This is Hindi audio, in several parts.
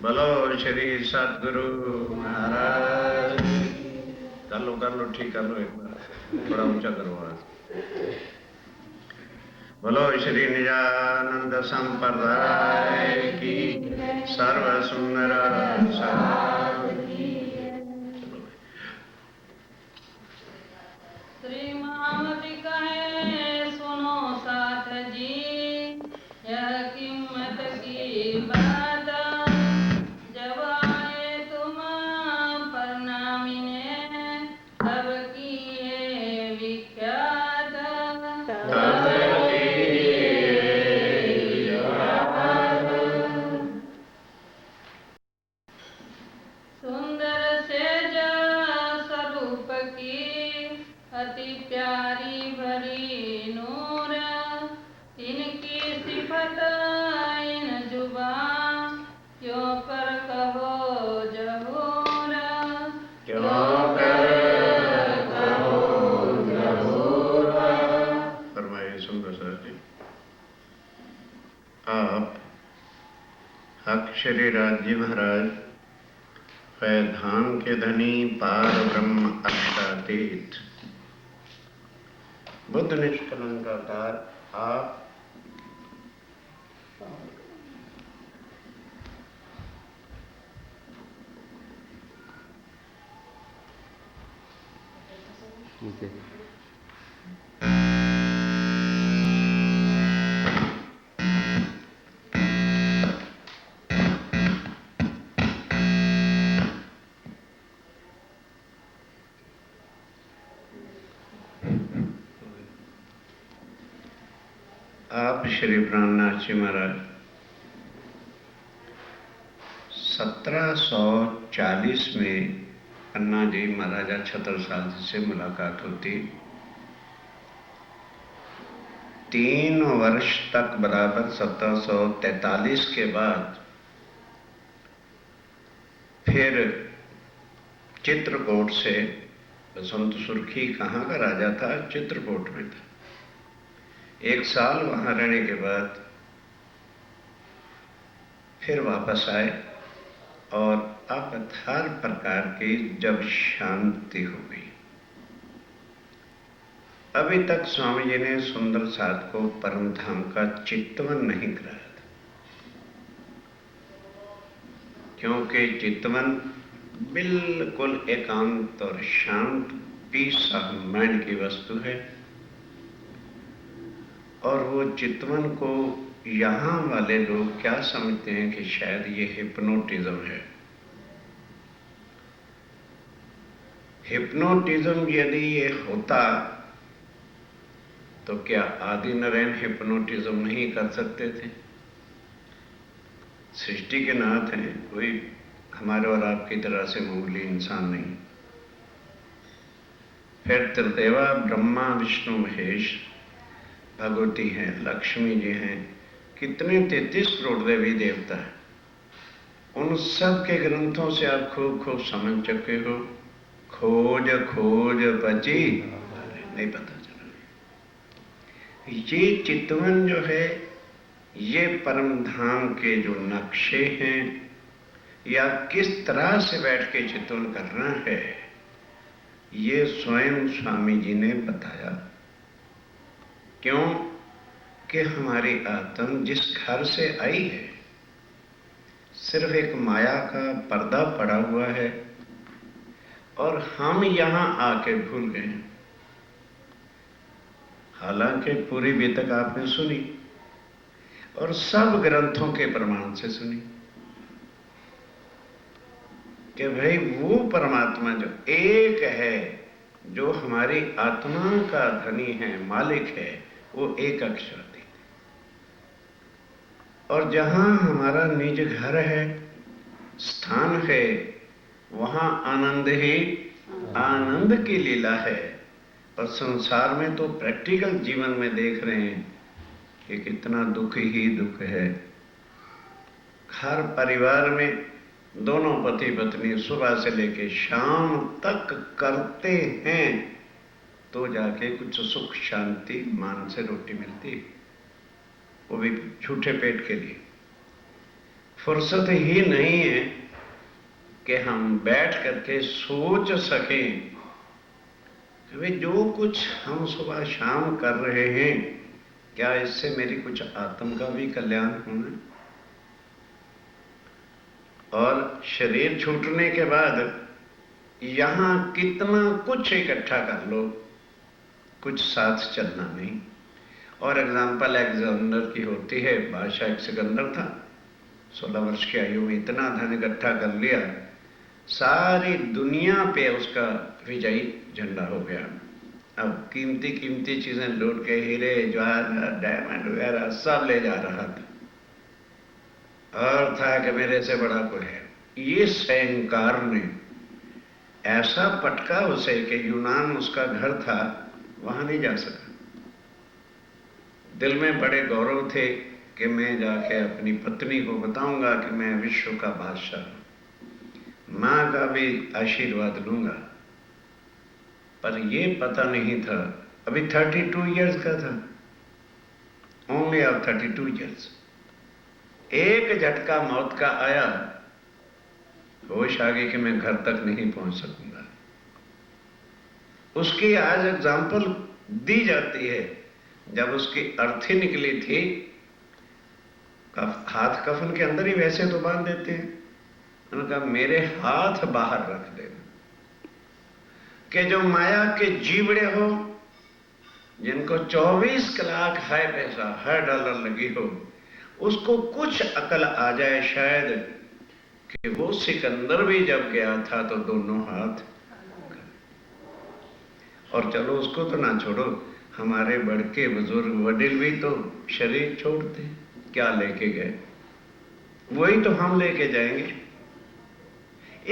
बोलो श्री सतगुरु महाराज। कर लो ठीक कर लो, एक बार थोड़ा ऊंचा करो आवाज। बोलो श्री निजानंद संप्रदाय की सर्व सुंदर श्री महामति कहे सुनो साथ जी, यह कीमत की बात, जब आए तुम प्रणामिने तब किए विख्यात। सुंदर सेज स्वरूप की अति प्यारी भरी नूर, इनकी सिफत इन जुबान क्यों कर कहो जहूर। फरमाइए सुंदर सर जी। आप हक श्री राज्य महाराज वैधान के धनी पार ब्रह्म अक्षातीत बुद्ध निष्कलंकाकार आप आप श्री प्राणनाथ जी महाराज 1740 में अन्ना जी महाराजा छत्रसाल जी से मुलाकात होती। 3 वर्ष तक बराबर 1743 के बाद फिर चित्रकूट से, बसंत सुर्खी कहाँ का राजा था? चित्रकूट में था। 1 साल वहां रहने के बाद फिर वापस आए और अब हर प्रकार की जब शांति हो गई। अभी तक स्वामी जी ने सुंदर साध को परम धाम का चितवन नहीं कराया था, क्योंकि चितवन बिल्कुल एकांत और शांत पीस ऑफ माइंड की वस्तु है। और वो चितवन को यहां वाले लोग क्या समझते हैं कि शायद ये हिप्नोटिज्म है। हिप्नोटिज्म यदि ये होता तो क्या आदि नारायण हिप्नोटिज्म नहीं कर सकते थे? सृष्टि के नाथ हैं, कोई हमारे और आपकी तरह से मामूली इंसान नहीं। फिर त्रिदेवा ब्रह्मा विष्णु महेश, भगवती हैं, लक्ष्मी जी हैं, कितने 33 करोड़ देवी देवता हैं। उन सब के ग्रंथों से आप खूब खूब समझ चुके हो। खोज खोज बची नहीं पता चला। ये चितवन जो है, ये परम धाम के जो नक्शे हैं, या किस तरह से बैठ के चितवन करना है, ये स्वयं स्वामी जी ने बताया। क्यों कि हमारी आत्मा जिस घर से आई है, सिर्फ एक माया का पर्दा पड़ा हुआ है और हम यहां आके भूल गए। हालांकि पूरी बीतक आपने सुनी और सब ग्रंथों के प्रमाण से सुनी कि भाई वो परमात्मा जो एक है, जो हमारी आत्मा का धनी है, मालिक है, वो एक अक्षर थी। और जहां हमारा निज घर है, स्थान है, वहां आनंद ही आनंद की लीला है। और संसार में तो प्रैक्टिकल जीवन में देख रहे हैं कि कितना दुख ही दुख है। हर परिवार में दोनों पति पत्नी सुबह से लेकर शाम तक करते हैं तो जाके कुछ सुख शांति मान से रोटी मिलती है, वो भी झूठे पेट के लिए। फुर्सत ही नहीं है कि हम बैठ करके सोच सकें कि भाई जो कुछ हम सुबह शाम कर रहे हैं, क्या इससे मेरी कुछ आत्म का भी कल्याण होना है? और शरीर छूटने के बाद यहां कितना कुछ इकट्ठा कर लो, कुछ साथ चलना नहीं। और एग्जाम्पल अलेक्जेंडर की होती है। बादशाह एक सिकंदर था, 16 वर्ष की आयु में इतना धन इकट्ठा कर लिया, सारी दुनिया पे उसका विजयी झंडा हो गया। अब कीमती कीमती चीजें लूट के हीरे जवाहरात डायमंड वगैरह सब ले जा रहा था, और था कि मेरे से बड़ा कोई है। ये सहंकार ने ऐसा पटका उसे कि यूनान उसका घर था, वहां नहीं जा सका। दिल में बड़े गौरव थे कि मैं जाके अपनी पत्नी को बताऊंगा कि मैं विश्व का बादशाह हूं, मां का भी आशीर्वाद लूंगा। पर ये पता नहीं था, अभी 32 इयर्स का था, ओनली ऑफ 32 इयर्स। एक झटका मौत का आया, होश आ गई कि मैं घर तक नहीं पहुंच सकूंगा। उसकी आज एग्जाम्पल दी जाती है। जब उसकी अर्थी निकली थी, हाथ कफन के अंदर ही वैसे तो बांध देते हैं, उन्होंने कहा मेरे हाथ बाहर रख देना, कि जो माया के जीवड़े हो, जिनको 24 लाख है पैसा, है डॉलर लगी हो, उसको कुछ अकल आ जाए शायद कि वो सिकंदर भी जब गया था तो दोनों हाथ। और चलो उसको तो ना छोड़ो, हमारे बड़के बुजुर्ग वडिल भी तो शरीर छोड़ते, क्या लेके गए? वही तो हम लेके जाएंगे।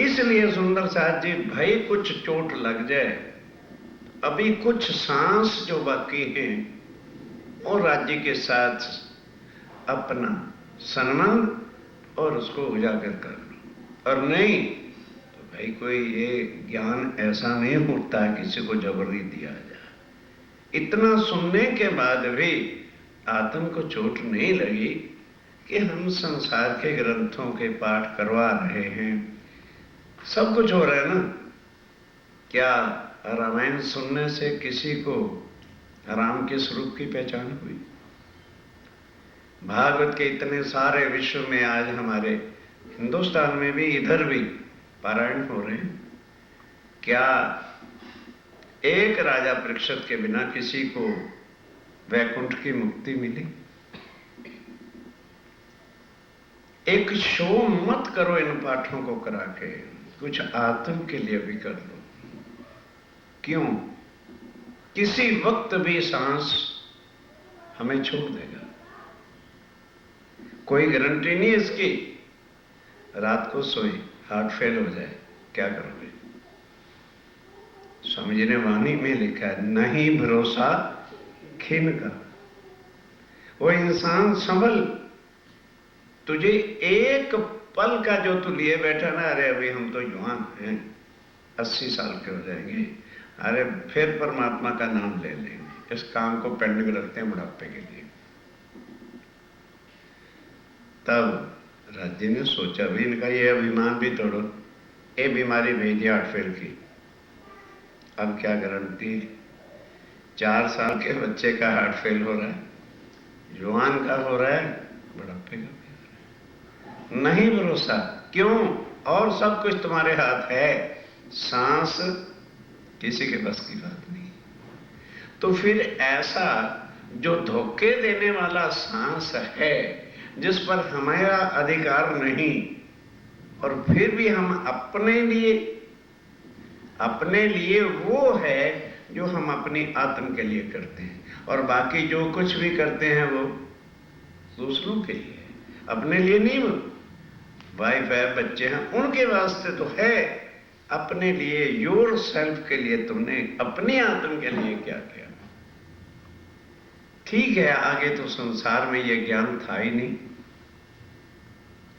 इसलिए सुंदर साथ जी, भाई कुछ चोट लग जाए, अभी कुछ सांस जो बाकी हैं, और राज्य के साथ अपना संबंध और उसको उजागर कर लो। और नहीं तो भाई कोई ये ज्ञान ऐसा नहीं होता है किसी को जबरी दिया जाए। इतना सुनने के बाद भी आत्म को चोट नहीं लगी कि हम संसार के ग्रंथों के पाठ करवा रहे हैं, सब कुछ हो रहा है ना। क्या रामायण सुनने से किसी को राम के स्वरूप की पहचान हुई? भागवत के इतने सारे विश्व में आज हमारे हिंदुस्तान में भी, इधर भी पारायण हो रहे हैं। क्या एक राजा परीक्षित के बिना किसी को वैकुंठ की मुक्ति मिली? एक शो मत करो इन पाठों को करा के, कुछ आत्म के लिए भी कर लो। क्यों? किसी वक्त भी सांस हमें छोड़ देगा, कोई गारंटी नहीं इसकी। रात को सोई, हार्ट फेल हो जाए, क्या करोगे? स्वामी जी ने वाणी में लिखा है, नहीं भरोसा खिन का। वो इंसान संभल, तुझे एक पल का जो तू लिए बैठा ना, अरे अभी हम तो जवान हैं, 80 साल के हो जाएंगे, अरे फिर परमात्मा का नाम ले लेंगे, इस काम को पेंडिंग रखते हैं बुढ़ापे के लिए। तब राज्य ने सोचा भी, इनका ये अभिमान भी तोड़ो, ये बीमारी भेजी हार्ट फेल की, अब क्या गारंटी? 4 साल के बच्चे का हार्ट फेल हो रहा है, जवान का हो रहा है, बुढ़ापे का भी हो रहा है। नहीं भरोसा, क्यों? और सब कुछ तुम्हारे हाथ है, सांस किसी के बस की बात नहीं। तो फिर ऐसा जो धोखे देने वाला सांस है, जिस पर हमारा अधिकार नहीं, और फिर भी हम अपने लिए वो है जो हम अपनी आत्म के लिए करते हैं, और बाकी जो कुछ भी करते हैं वो दूसरों के लिए, अपने लिए नहीं। वो वाइफ है, बच्चे हैं, उनके वास्ते तो है, अपने लिए, योर सेल्फ के लिए तुमने अपनी आत्म के लिए क्या किया? ठीक है, आगे तो संसार में यह ज्ञान था ही नहीं।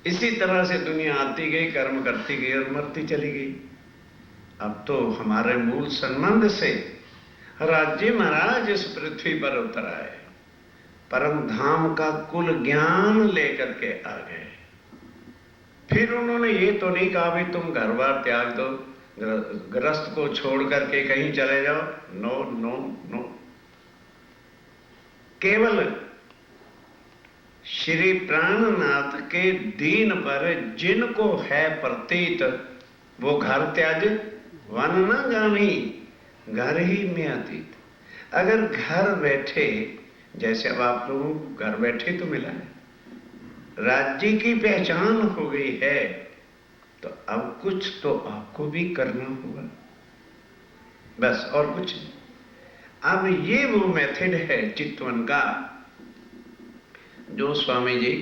इसी तरह से दुनिया आती गई, कर्म करती गई और मरती चली गई। अब तो हमारे मूल संबंध से राज्य महाराज इस पृथ्वी पर उतर आए, परम धाम का कुल ज्ञान लेकर के आ गए। फिर उन्होंने ये तो नहीं कहा भी तुम घर बार त्याग दो, गृहस्थ को छोड़ करके कहीं चले जाओ। नो नो नो, केवल श्री प्राणनाथ के दीन पर जिनको है प्रतीत, वो घर त्याज वन न जानी, घर ही में अतीत। अगर घर बैठे, जैसे अब आप लोगों को घर बैठे तो मिला है, राज्य की पहचान हो गई है, तो अब कुछ तो आपको भी करना होगा, बस और कुछ नहीं। अब ये वो मेथड है चितवन का, जो स्वामी जी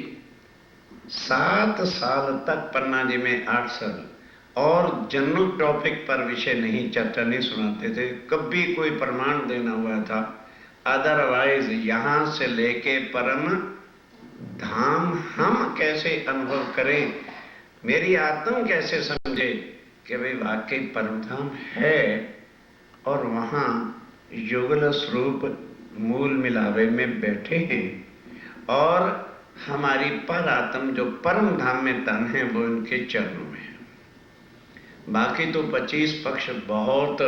7 साल तक पन्ना जी में 8 साल और जनरल टॉपिक पर विषय नहीं, चर्चा नहीं सुनाते थे, कभी कोई प्रमाण देना हुआ था। अदरवाइज यहां से लेके परम धाम हम कैसे अनुभव करें, मेरी आत्मा कैसे समझे कि भाई वाकई परम धाम है, और वहां युगल स्वरूप मूल मिलावे में बैठे हैं, और हमारी पर आत्म जो परम धाम में तन है वो उनके चरणों में है। बाकी तो 25 पक्ष बहुत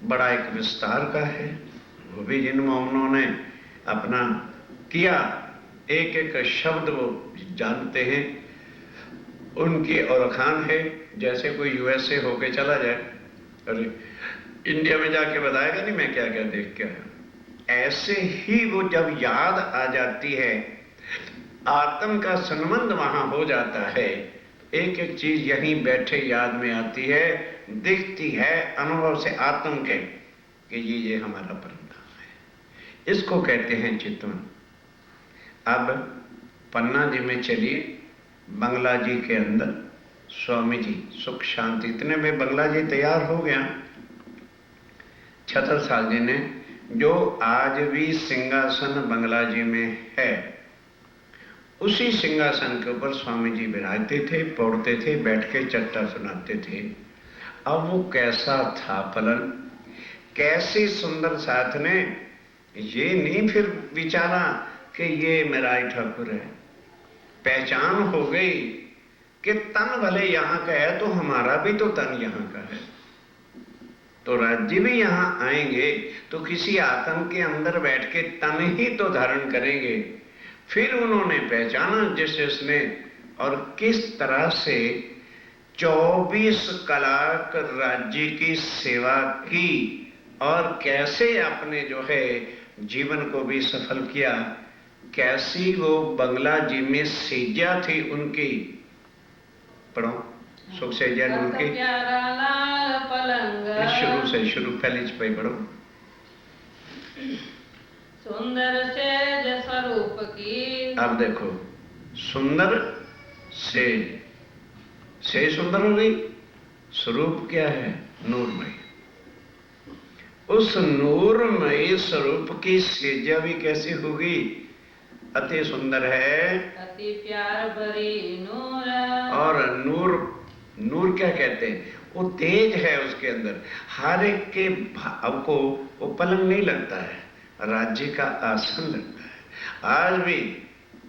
बड़ा एक विस्तार का है, वो भी जिनमें उन्होंने अपना किया, एक एक शब्द वो जानते हैं, उनकी और खान है। जैसे कोई यूएसए होके चला जाए, अरे इंडिया में जाके बताएगा नहीं मैं क्या क्या देख के आया, ऐसे ही वो जब याद आ जाती है, आत्म का संबंध वहां हो जाता है, एक एक चीज यहीं बैठे याद में आती है, दिखती है अनुभव से आत्म के कि ये हमारा परम धाम है। इसको कहते हैं चितवन। अब पन्ना जी में चलिए, बंगला जी के अंदर स्वामी जी सुख शांति, इतने में बंगला जी तैयार हो गया। छत्रसाल जी ने, जो आज भी सिंहासन बंगला जी में है, उसी सिंहासन के ऊपर स्वामी जी विराजते थे, पौड़ते थे, बैठ के चट्टा सुनाते थे। अब वो कैसा था फलन, कैसे सुंदर साथ ने ये नहीं फिर विचारा कि ये मेरा ही ठाकुर है, पहचान हो गई कि तन भले यहाँ का है तो हमारा भी तो तन यहाँ का है, तो राज्य भी यहाँ आएंगे तो किसी आत्म के अंदर बैठ के तन ही तो धारण करेंगे। फिर उन्होंने पहचाना जिस जिसने, और किस तरह से 24 कलाक राज्य की सेवा की, और कैसे अपने जो है जीवन को भी सफल किया, कैसी वो बंगला जी में सेजा थी उनकी। पढ़ो सुख सेजा उनकी, शुरू से शुरू पहले पे पढ़ो। सुंदर सेज स्वरूप की, अब देखो सुंदर सेज, से सुंदर हो गई, स्वरूप क्या है, नूरमय। उस नूरमय स्वरूप की सेजा भी कैसी होगी, अति सुंदर है, अति प्यार भरी नूर। और नूर, नूर क्या कहते हैं, वो तेज है उसके अंदर, हर एक के भाव को वो पलंग नहीं लगता है, राज्य का आसन लगता है। आज भी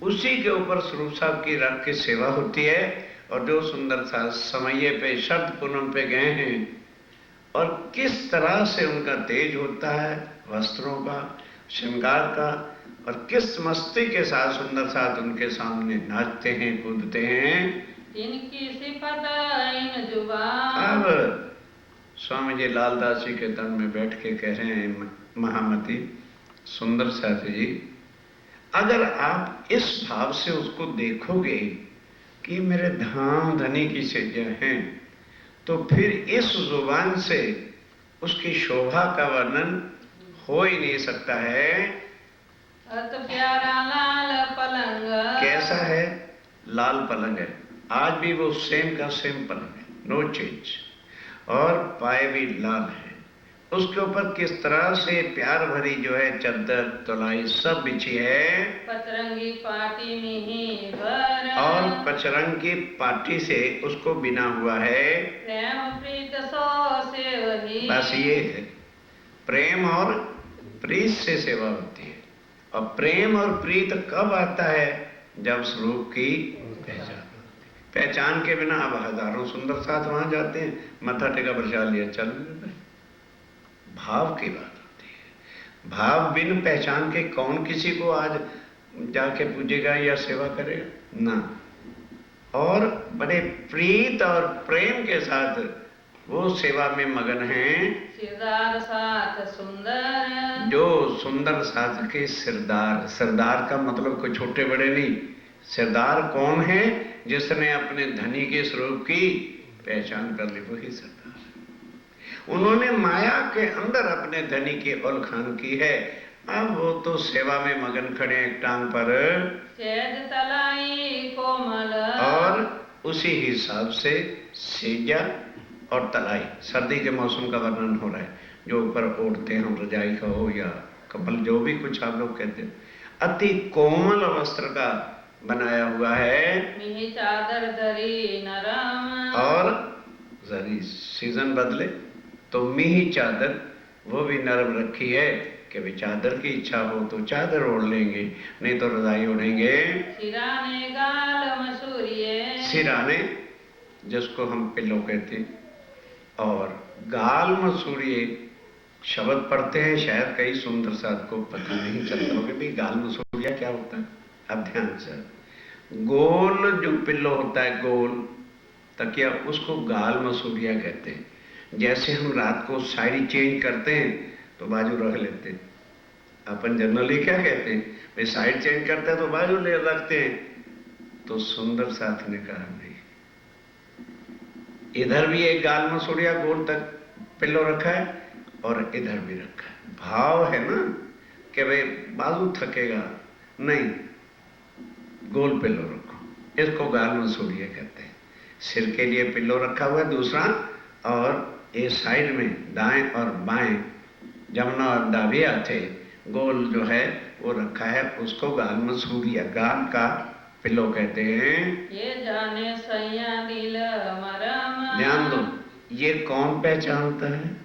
उसी के ऊपर स्वरूप साहब की रख की सेवा होती है, और जो सुंदर सा समय पे शब्द पूनम पे गए हैं, और किस तरह से उनका तेज होता है वस्त्रों का, श्रृंगार का, और किस मस्ती के साथ सुंदर साथ उनके सामने नाचते हैं, कूदते हैं। इनकी सिफत इन जुबान। अब स्वामी जी लालदास जी के तन में बैठ के कह रहे हैं, महामती सुंदर साथी जी, अगर आप इस भाव से उसको देखोगे कि मेरे धाम धनी की सेजा हैं, तो फिर इस जुबान से उसकी शोभा का वर्णन हो ही नहीं सकता है। अत प्यारा लाल पलंग। कैसा है, लाल पलंग है, आज भी वो सेम का सेम पलंग है, नो चेंज, और पाए भी लाल है, उसके ऊपर किस तरह से प्यार भरी जो है चद्दर तलाई सब बिछी है, पचरंगी पाटी में भर, और पचरंगी पाटी से उसको बिना हुआ है, प्रेम प्रीत सो से वही। बस ये है, प्रेम और प्रीत से सेवा होती है। और प्रेम और प्रीत कब आता है, जब स्वरूप की पहचान होती है। पहचान के बिना अब हजारों सुंदर साथ वहां जाते हैं, माथा टेका प्रसाद लिया, चल भाई। भाव की बात होती है। भाव बिन पहचान के कौन किसी को आज जाके पूजेगा या सेवा करेगा ना। और बड़े प्रीत और प्रेम के साथ वो सेवा में मगन हैं। सिरदार साथ सुंदर, जो सुंदर साथ के सिरदार। सिरदार का मतलब कोई छोटे बड़े नहीं। सिरदार कौन है? जिसने अपने धनी के स्वरूप की पहचान कर ली, वही सिरदार है। उन्होंने माया के अंदर अपने धनी की उल्खान की है। अब वो तो सेवा में मगन खड़े एक टांग पर, सेज तलाई कोमल, और उसी हिसाब से सेजा और तलाई, सर्दी के मौसम का वर्णन हो रहा है, जो ऊपर ओढ़ते हैं, रजाई का हो या कपल, जो भी कुछ आप लोग कहते हैं, अति कोमल वस्त्र का बनाया हुआ है। मिही चादर धरी नरम, और जरी सीजन बदले तो मिही चादर वो भी नरम रखी है कि भी चादर की इच्छा हो तो चादर ओढ़ लेंगे, नहीं तो रजाई ओढ़ेंगे। सिराने गाल मसूरिये, सिराने जिसको हम पिल्लो कहते हैं, और गाल मसूरिये शब्द पढ़ते हैं, शायद कई सुंदर साथ को पता नहीं चलता हो कि भाई गाल मसूरिया क्या होता है। अब ध्यान से, गोल जो पिल्लो होता है, गोल तकिया, उसको गाल मसूरिया कहते हैं। जैसे हम रात को साड़ी चेंज करते हैं तो बाजू रख लेते हैं, अपन जनरली क्या कहते हैं भाई, साइड चेंज करते हैं तो बाजू ले रखते हैं। तो सुंदर साथ ने कहा नहीं, इधर भी एक गाल मसूरिया गोल तक पिल्लो रखा है और इधर भी रखा है। भाव है ना कि भाई बाजू थकेगा नहीं, गोल पिल्लो रखो, इसको गाल मसूरिया कहते हैं। सिर के लिए पिल्लो रखा हुआ है दूसरा, और ये साइड में दाएं और बाएं जमुना और दाविया थे, गोल जो है वो रखा है, उसको गाल मसूरिया, गाल का पिल्लो कहते हैं। ये जाने सैया दिल मरम, ध्यान दो, ये कौन पहचानता है?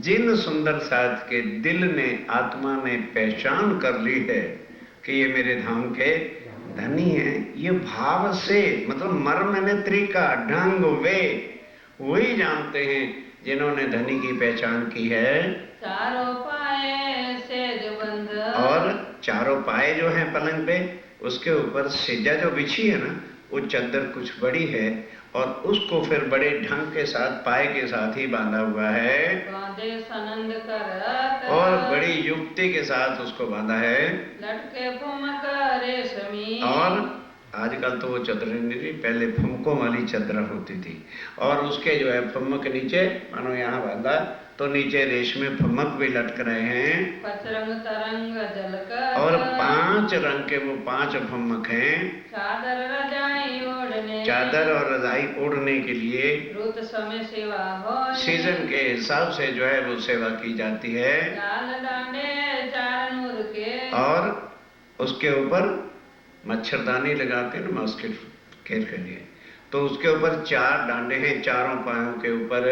जिन सुंदर साथ के दिल ने, आत्मा ने पहचान कर ली है कि ये मेरे धाम के धनी है, ये भाव से, मतलब मर्म नेत्री का ढंग वे वही जानते हैं जिन्होंने धनी की पहचान की है। चारों पाए सेज बंध, और चारों पाए जो हैं पलंग पे, उसके ऊपर सेजा जो बिछी है ना, वो चद्दर कुछ बड़ी है, और उसको फिर बड़े ढंग के साथ पाए के साथ ही बांधा हुआ है, बांधे सनंद करत, और बड़ी युक्ति के साथ उसको बांधा है। लटके फुमक रेशमी, और आजकल तो वो चदरें नहीं रही, पहले फुमकों वाली चदर होती थी, और उसके जो है फुमक नीचे, मानो यहाँ बांधा तो नीचे रेशमी फुमक भी लटक रहे हैं, पचरंग तरंग जलकर, और 5 रंग के वो 5 फुमक हैं। चादर रजाई ओढ़ने, चादर और रजाई ओढ़ने के लिए रुत समय सेवा हो, सीजन के हिसाब से जो है वो सेवा की जाती है। लाल डांडे चार नूर के, और उसके ऊपर मच्छरदानी लगाते हैं ना मॉस्किटो के लिए, तो उसके ऊपर 4 डांडे हैं, चारों पायों के ऊपर।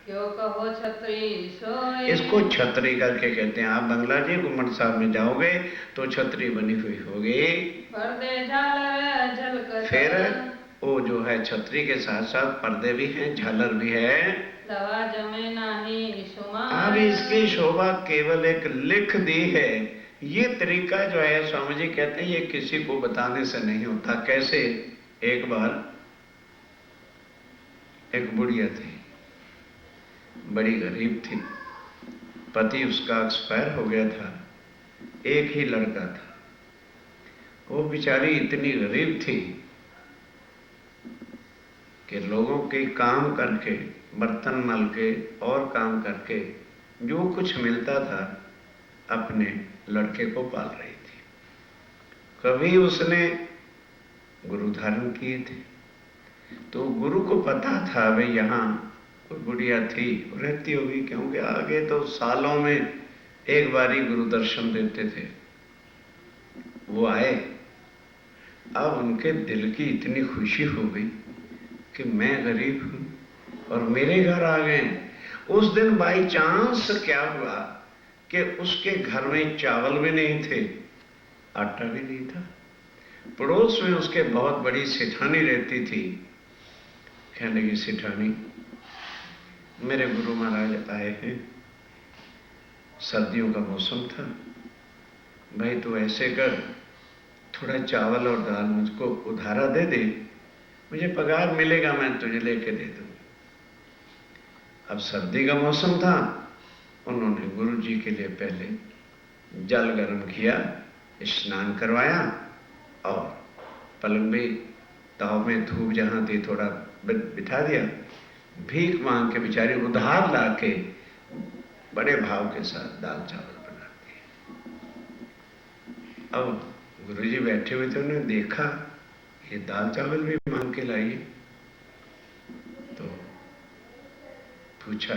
क्यों कहो छत्री सोए, इसको छतरी करके कहते हैं। आप बंगलाजी गुम्मट साहब में जाओगे तो छतरी बनी हुई होगी, पर्दे झालर झलकर, फिर वो जो है छतरी के साथ साथ पर्दे भी हैं, झालर भी है। दवा जमे नाही सुमा, अब इसकी शोभा केवल एक लिख दी है। ये तरीका जो है स्वामी जी कहते हैं ये किसी को बताने से नहीं होता। कैसे? एक बार एक बुढ़िया थी, बड़ी गरीब थी, पति उसका एक्सपायर हो गया था, एक ही लड़का था। वो बेचारी इतनी गरीब थी कि लोगों के काम करके, बर्तन मल के और काम करके जो कुछ मिलता था अपने लड़के को पाल रही थी। कभी उसने गुरु धारण किए थे तो गुरु को पता था भाई यहाँ कोई बुढ़िया थी, रहती होगी, क्योंकि आगे तो सालों में एक बार ही गुरु दर्शन देते थे। वो आए, अब उनके दिल की इतनी खुशी हो गई कि मैं गरीब हूं और मेरे घर आ गए। उस दिन बाई चांस क्या हुआ कि उसके घर में चावल भी नहीं थे, आटा भी नहीं था, पड़ोस में उसके बहुत बड़ी सेठानी रहती थी। कहने लगी, सेठानी मेरे गुरु महाराज आए हैं, सर्दियों का मौसम था, भाई तू ऐसे कर, थोड़ा चावल और दाल मुझको उधारा दे दे, मुझे पगार मिलेगा मैं तुझे लेके दे दूँ। अब सर्दी का मौसम था, उन्होंने गुरु जी के लिए पहले जल गर्म किया, स्नान करवाया और पलंग में ताव में धूप जहाँ थी थोड़ा बिठा दिया। भीख मांग के बेचारी उधार ला के बड़े भाव के साथ दाल चावल बना दिए। अब गुरुजी बैठे हुए थे, उन्होंने देखा ये दाल चावल भी मांग के लाई है, तो पूछा,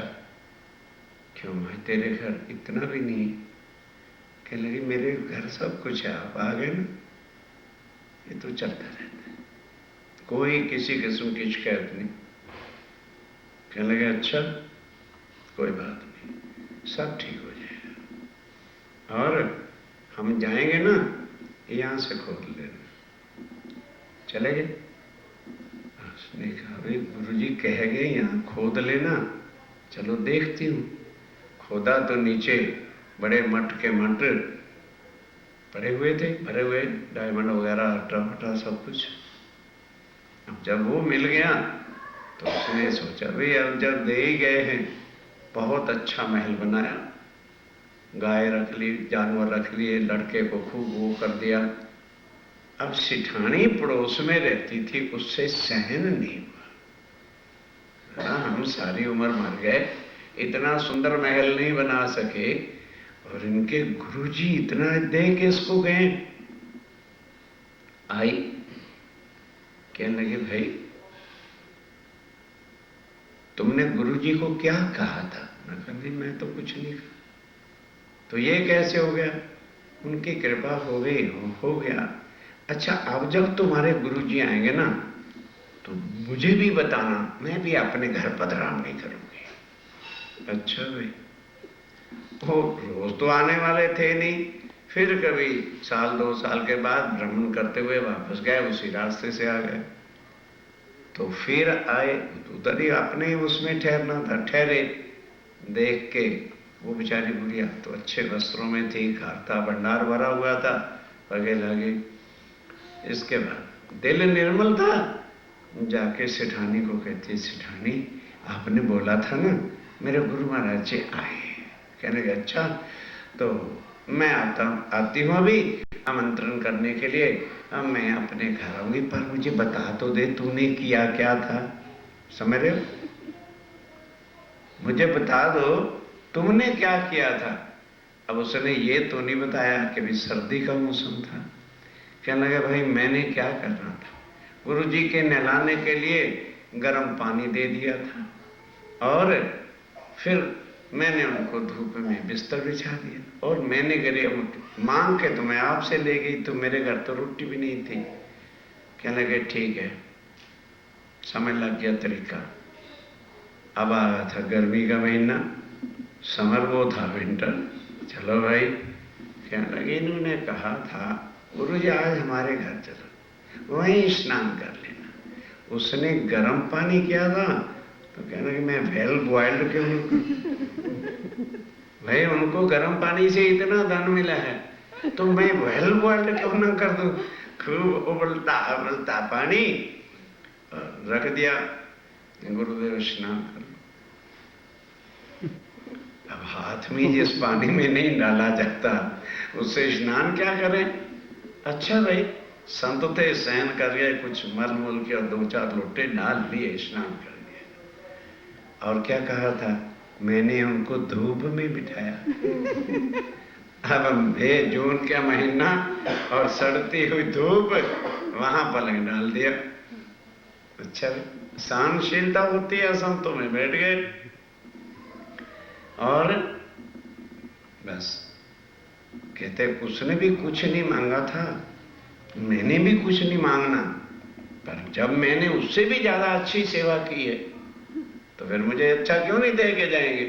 क्यों भाई तेरे घर इतना भी नहीं? कहने लगी, मेरे घर सब कुछ है, आप आ गए ना, ये तो चलता रहता है, कोई किसी किस्म की शिकायत नहीं। कहने लगे, अच्छा कोई बात नहीं, सब ठीक हो जाएगा, और हम जाएंगे ना, यहाँ से खोद लेना। चले गए। उसने कहा, भाई गुरुजी कह गए यहाँ खोद लेना, चलो देखती हूँ। खोदा तो नीचे बड़े मट के मट पड़े हुए थे, भरे हुए, डायमंड वगैरह अट्टा मटा सब कुछ। अब जब वो मिल गया तो उसने सोचा, भाई अब जब दे ही गए हैं, बहुत अच्छा महल बनाया, गाय रख ली, जानवर रख लिए, लड़के को खूब वो कर दिया। अब सिठानी पड़ोस में रहती थी, उससे सहन नहीं हुआ। हम सारी उम्र मर गए, इतना सुंदर महल नहीं बना सके, और इनके गुरुजी इतना दे के इसको गए। आई, कहने लगे, भाई तुमने गुरुजी को क्या कहा था? मैं कहा, मैं तो कुछ नहीं कहा। तो ये कैसे हो गया? उनकी कृपा हो गई, हो गया। अच्छा, अब जब तुम्हारे गुरुजी आएंगे ना, तो मुझे भी बताना, मैं भी अपने घर पधराम नहीं करूंगी। अच्छा भाई, वो रोज तो आने वाले थे नहीं, फिर कभी साल 2 साल के बाद भ्रमण करते हुए वापस गए, उसी रास्ते से आ गए। तो फिर आए, उधर ही अपने उसमें ठहरना था, ठहरे। देख के वो बेचारी बुढ़िया तो अच्छे वस्त्रों में थी, घर था, भंडार भरा हुआ था, पगे लगे। इसके बाद दिल निर्मल था, जाके सेठानी को कहती, सेठानी आपने बोला था ना मेरे गुरु महाराज जी आए। कहने लगे, अच्छा तो मैं आती हूँ अभी आमंत्रण करने के लिए, अब मैं अपने घर आऊंगी, पर मुझे बता तो दे तूने किया क्या था। समझ रहे हो? मुझे बता दो तुमने क्या किया था। अब उसने ये तो नहीं बताया कि भी सर्दी का मौसम था। कहने लगे, भाई मैंने क्या करना था, गुरुजी के नहलाने के लिए गर्म पानी दे दिया था, और फिर मैंने उनको धूप में बिस्तर बिछा दिया, और मैंने गरीब मांग के तो मैं आपसे ले गई, तो मेरे घर तो रोटी भी नहीं थी। कहने लगे, ठीक है, समझ लग गया तरीका। अब आ रहा था गर्मी का महीना, समर वो था विंटर। चलो भाई, कहने लगे, इन्होंने कहा था गुरुजी आज हमारे घर चलो, वहीं स्नान कर लेना। उसने गर्म पानी किया था, तो कहने लगे, मैं वेल बॉइल्ड क्यों नहीं करूं? भाई उनको गर्म पानी से इतना धन मिला है, तो मैं वेल बॉइल्ड क्यों ना कर दूं? खूब उबलता उबलता पानी रख दिया, गुरुदेव स्नान कर। अब हाथ में जिस पानी में नहीं डाला जाता, उससे स्नान क्या करें? अच्छा भाई, संत थे, सहन कर गए, कुछ मल मूल के और 2-4 लोटे डाल लिए, स्नान कर दिया। और क्या कहा था, मैंने उनको धूप में बिठाया। अब जून का महीना और सड़ती हुई धूप, वहां पलंग डाल दिया। अच्छा, सहनशीलता होती है, संतों में बैठ गए, और बस कहते उसने भी कुछ नहीं मांगा था, मैंने भी कुछ नहीं मांगना, पर जब मैंने उससे भी ज्यादा अच्छी सेवा की है, तो फिर मुझे अच्छा क्यों नहीं दे के जाएंगे।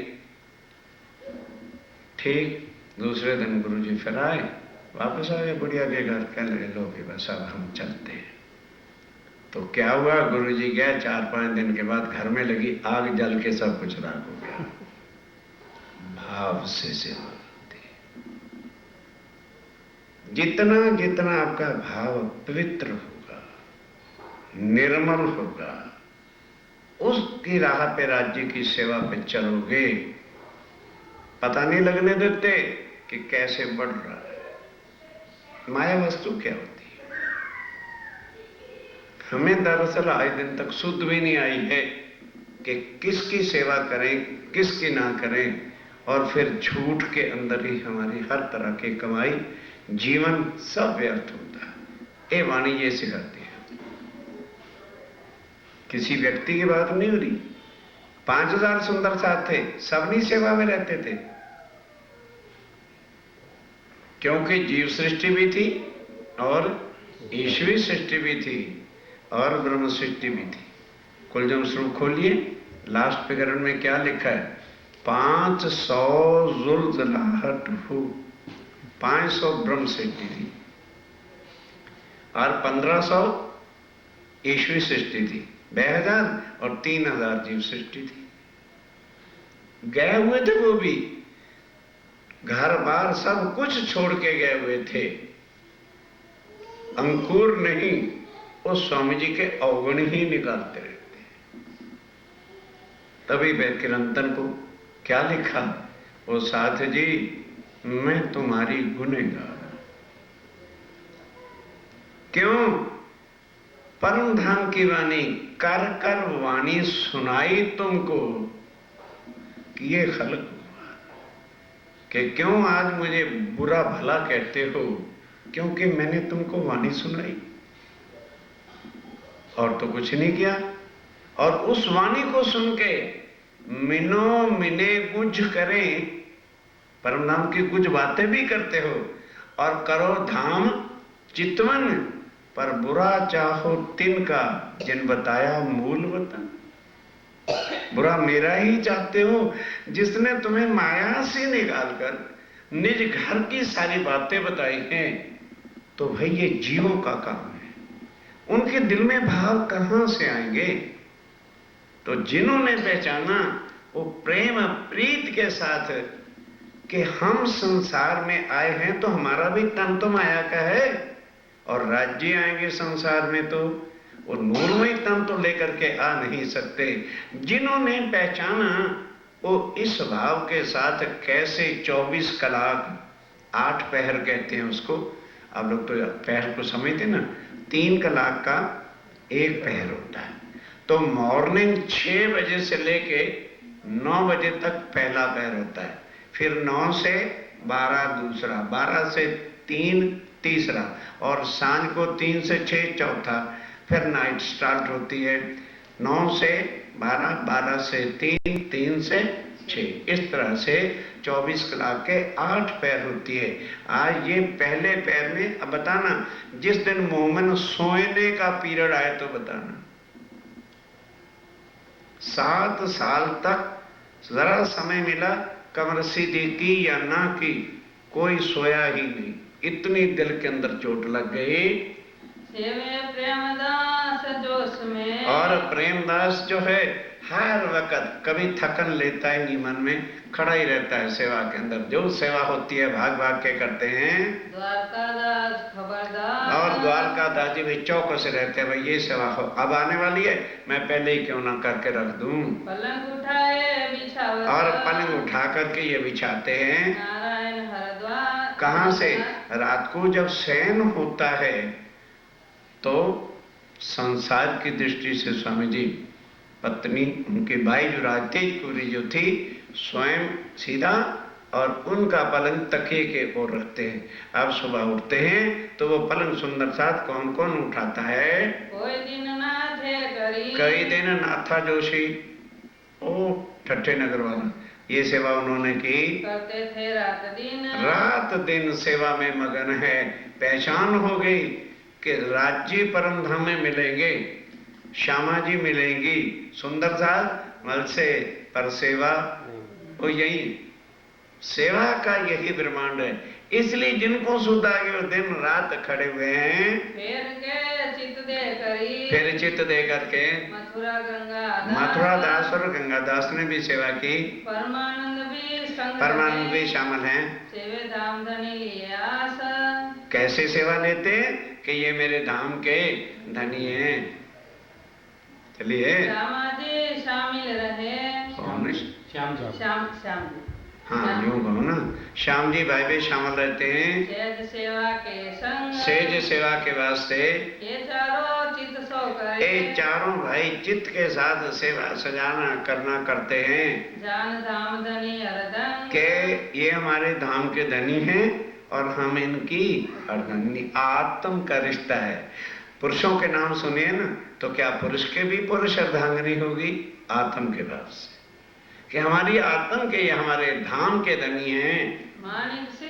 ठीक दूसरे दिन गुरुजी फिर आए, वापस आ गए बुढ़िया के घर, कहने लगे लो कि बस अब हम चलते हैं। तो क्या हुआ, गुरुजी गए, 4-5 दिन के बाद घर में लगी आग, जल के सब कुछ राख हो गया। भाव से सेवा होती है। जितना जितना आपका भाव पवित्र होगा, निर्मल होगा, उसकी राह पे, राज्य की सेवा पे चलोगे, पता नहीं लगने देते कि कैसे बढ़ रहा है। माया वस्तु क्या होती है, हमें दरअसल आज दिन तक शुद्ध भी नहीं आई है कि किसकी सेवा करें, किसकी ना करें, और फिर झूठ के अंदर ही हमारी हर तरह की कमाई, जीवन सब व्यर्थ होता है। ये वाणी ये सिखाती है। किसी व्यक्ति की बात नहीं हो रही, 5000 सुंदर साथ थे, सब नहीं सेवा में रहते थे, क्योंकि जीव सृष्टि भी थी और ईश्वरी सृष्टि भी थी और ब्रह्म सृष्टि भी थी। कुलजम स्वरूप खोलिए, लास्ट फिगरन में क्या लिखा है, 500 जुल्जलाहट हो, 500 ब्रह्म सृष्टि थी और 1500 ईश्वरी सृष्टि थी, 2000 और 3000 जीव सृष्टि थी। गए हुए थे वो भी, घर बार सब कुछ छोड़ के गए हुए थे। अंकुर नहीं, वो स्वामी जी के अवगुण ही निकालते रहते। तभी किरंतन को क्या लिखा, वो साथ जी मैं तुम्हारी गुनहगार। क्यों? परम धाम की वाणी कर कर वाणी सुनाई तुमको कि ये खलक हुआ कि क्यों आज मुझे बुरा भला कहते हो, क्योंकि मैंने तुमको वाणी सुनाई और तो कुछ नहीं किया। और उस वाणी को सुन के मिनो मिने कुछ करें, परम धाम की कुछ बातें भी करते हो और करो धाम चितवन, पर बुरा चाहो तिनका जिन बताया मूल वतन। बुरा मेरा ही चाहते हो जिसने तुम्हें माया से निकालकर निज घर की सारी बातें बताई हैं। तो भाई ये जीवों का काम है, उनके दिल में भाव कहां से आएंगे? तो जिन्होंने पहचाना वो प्रेम प्रीत के साथ कि हम संसार में आए हैं तो हमारा भी तन तो माया का है, और राज्य आएंगे संसार में तो वो नूरमय तन तो लेकर के आ नहीं सकते। जिन्होंने पहचाना वो इस भाव के साथ कैसे 24 कलाक 8 पहर कहते हैं उसको, आप लोग तो पहर को समझते ना, 3 कलाक का 1 पहर होता है। तो मॉर्निंग 6 बजे से लेके 9 बजे तक पहला पहर होता है, फिर 9 से 12 दूसरा, 12 से 3 तीसरा, और सांझ को 3 से 6 चौथा, फिर नाइट स्टार्ट होती है 9 से 12, 12 से 3, 3 से 6। इस तरह से 24 कलाक के 8 पैर होती है। आज ये पहले पैर में, अब बताना जिस दिन मोमन सोने का पीरियड आए तो बताना, 7 साल तक जरा समय मिला, कमर सीधी की या ना की, कोई सोया ही नहीं, इतनी दिल के अंदर चोट लग गई। प्रेमदास जोश में, और प्रेमदास जो है हर वक्त कभी थकन लेता ही नहीं, मन में खड़ा ही रहता है सेवा के अंदर। जो सेवा होती है भाग भाग के करते हैं। द्वारकादास खबरदार, और द्वारकादास जी भी चौकस रहते हैं, भाई ये सेवा हो अब आने वाली है, मैं पहले ही क्यों ना करके रख दूं। पलंग उठाए बिछावत, और पलंग उठा करके ये बिछाते हैं। नारायण हरद्वार, कहां से? रात को जब शयन होता है तो संसार की दृष्टि से स्वामी जी पत्नी उनके भाई जो राजतेजपुरी जो थी स्वयं सीधा, और उनका पलंग तकिए के ओर रखते हैं। अब सुबह उठते हैं तो वो पलंग सुंदर साथ कौन कौन उठाता है? कोई दिन ना थे करी, कई दिन नाथा जोशी, ओ ठट्ठे नगर वाला, ये सेवा उन्होंने की। करते थे रात दिन, रात दिन सेवा में मगन है। पहचान हो गई कि राज्य परम धाम में मिलेंगे, श्यामा जी मिलेंगी, सुंदर साथ मल से, पर सेवा वो यही सेवा का यही ब्रह्मांड है। इसलिए जिनको सुध आ गई वो दिन रात खड़े हुए हैं। फेर के चित दे करी फिर चित्त दे करके मथुरा गंगा मथुरा दास और गंगा दास ने भी सेवा की। परमानंद भी संग परमानंद भी रहे, शामिल हैं। सेवे धाम धनी लिए आस। कैसे सेवा लेते हैं कि ये मेरे धाम के धनी हैं। चलिए श्यामा जी शामिल रहे। कौन? श्याम श्याम जी। हाँ यूं कहो ना, श्याम जी भाई भी शामिल रहते हैं सेज सेवा के संग, सेज सेवा के वास्ते। ये चारों चित सो करे, ये चारों भाई चित्त के साथ सेवा सजाना करना करते हैं जान धाम धनी अरदंग कि ये हमारे धाम के धनी हैं और हम इनकी अर्धांगिनी। आत्म का रिश्ता है। पुरुषों के नाम सुनिए ना तो क्या पुरुष के भी पुरुष अर्धांगिनी होगी आत्म के भाव से कि हमारी आत्म के ये हमारे धाम के धनी हैं। मानिक से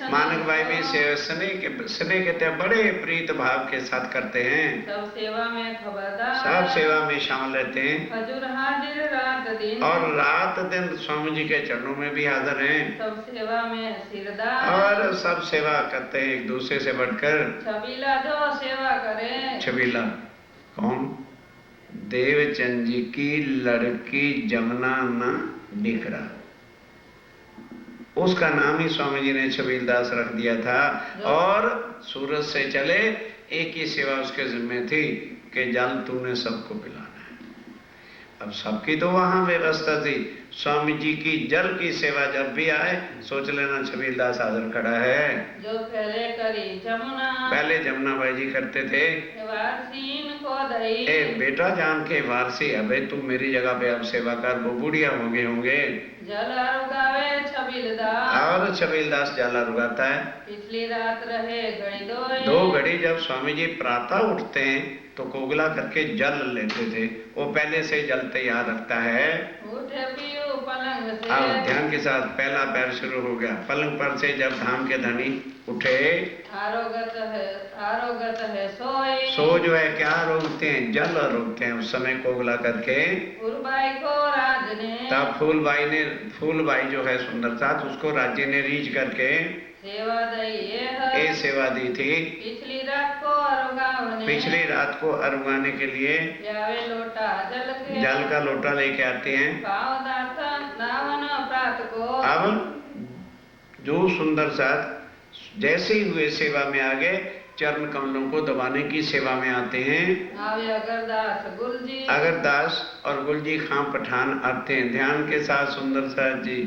मानक भाई भी स्नेह के तय बड़े प्रीत भाव के साथ करते हैं। सब सेवा में खबरदार, सब सेवा में शामिल रहते हैं हजूर हाजिर रात दिन, और रात दिन स्वामी जी के चरणों में भी हाजिर हैं सब सेवा में सिरदार, और सब सेवा करते हैं एक दूसरे से बढ़कर। छबीला जो सेवा करे, छबीला कौन? देवचंद जी की लड़की जमुना ना डिकरा, उसका नाम ही स्वामी जी ने छबीलदास रख दिया था। और सूरत से चले एक ही सेवा उसके जिम्मे थी कि जल तूने सबको पिलाना है। अब सबकी तो वहां व्यवस्था थी। स्वामी जी की जल की सेवा जब भी आए सोच लेना छबीलदास हाजिर खड़ा है। जो पहले करी जमुना, पहले जमुना भाई जी करते थे। वारसीन को दई, ए बेटा जान के वारसी, अबे तू मेरी जगह पे अब सेवा कर, वो बुढ़िया होंगे जल रुगावे छबीलदास, और छबीलदास जाला रुगाता है। पिछली रात रहे घड़ी दो घड़ी जब स्वामी जी प्रातः उठते हैं तो कोगला करके जल लेते थे। वो पहले से जल तैयार रखता है। उठे पियो पलंग से, अब ध्यान के साथ पहला पैर शुरू हो गया। पलंग पर से जब धाम के धनी उठे, आरोगत है सोई, सो जो है क्या रोकते हैं? जल रोकते हैं उस समय कोगला करके। फूलबाई को राज ने, तब फूलबाई जो है सुंदर साथ उसको राज्य ने रीझ करके सेवा दई ये सेवा दी थी। पिछली रात को अरुगावने, पिछली रात को अरुगाने के लिए प्यावे लोटा जल के, जल का लोटा लेके आते हैं। पाव दाता नावन प्रात को, अब जो सुंदर साथ जैसे ही हुए सेवा में आ गए चरण कमलों को दबाने की सेवा में आते हैं। आवे अगरदास गुलजी, अगरदास और गुलजी खां पठान आते हैं। ध्यान के साथ सुंदर साथ जी,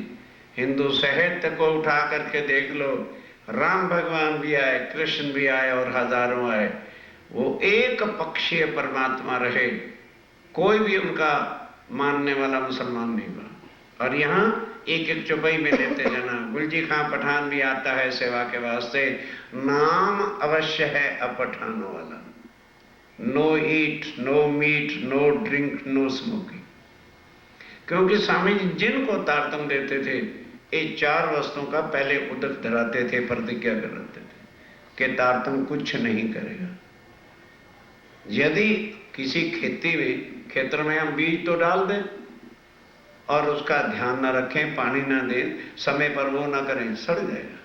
हिंदू साहित्य को उठा करके देख लो, राम भगवान भी आए, कृष्ण भी आए और हजारों आए। वो एक पक्षीय परमात्मा रहे, कोई भी उनका मानने वाला मुसलमान नहीं हुआ। और यहाँ एक एक चौपाई में लेते जाना। गुलजी खां पठान भी आता है सेवा के वास्ते। नाम अवश्य है अपठानों वाला। No eat, no meat, no drink, no smoking. क्योंकि स्वामी जी जिनको तारतम देते थे ये चार वस्तुओं का पहले उदक धराते थे, प्रतिज्ञा कराते थे कि तारतम कुछ नहीं करेगा। यदि किसी खेती में क्षेत्र में हम बीज तो डाल दें और उसका ध्यान न रखें, पानी न दें, समय पर वो न करें, सड़ जाएगा।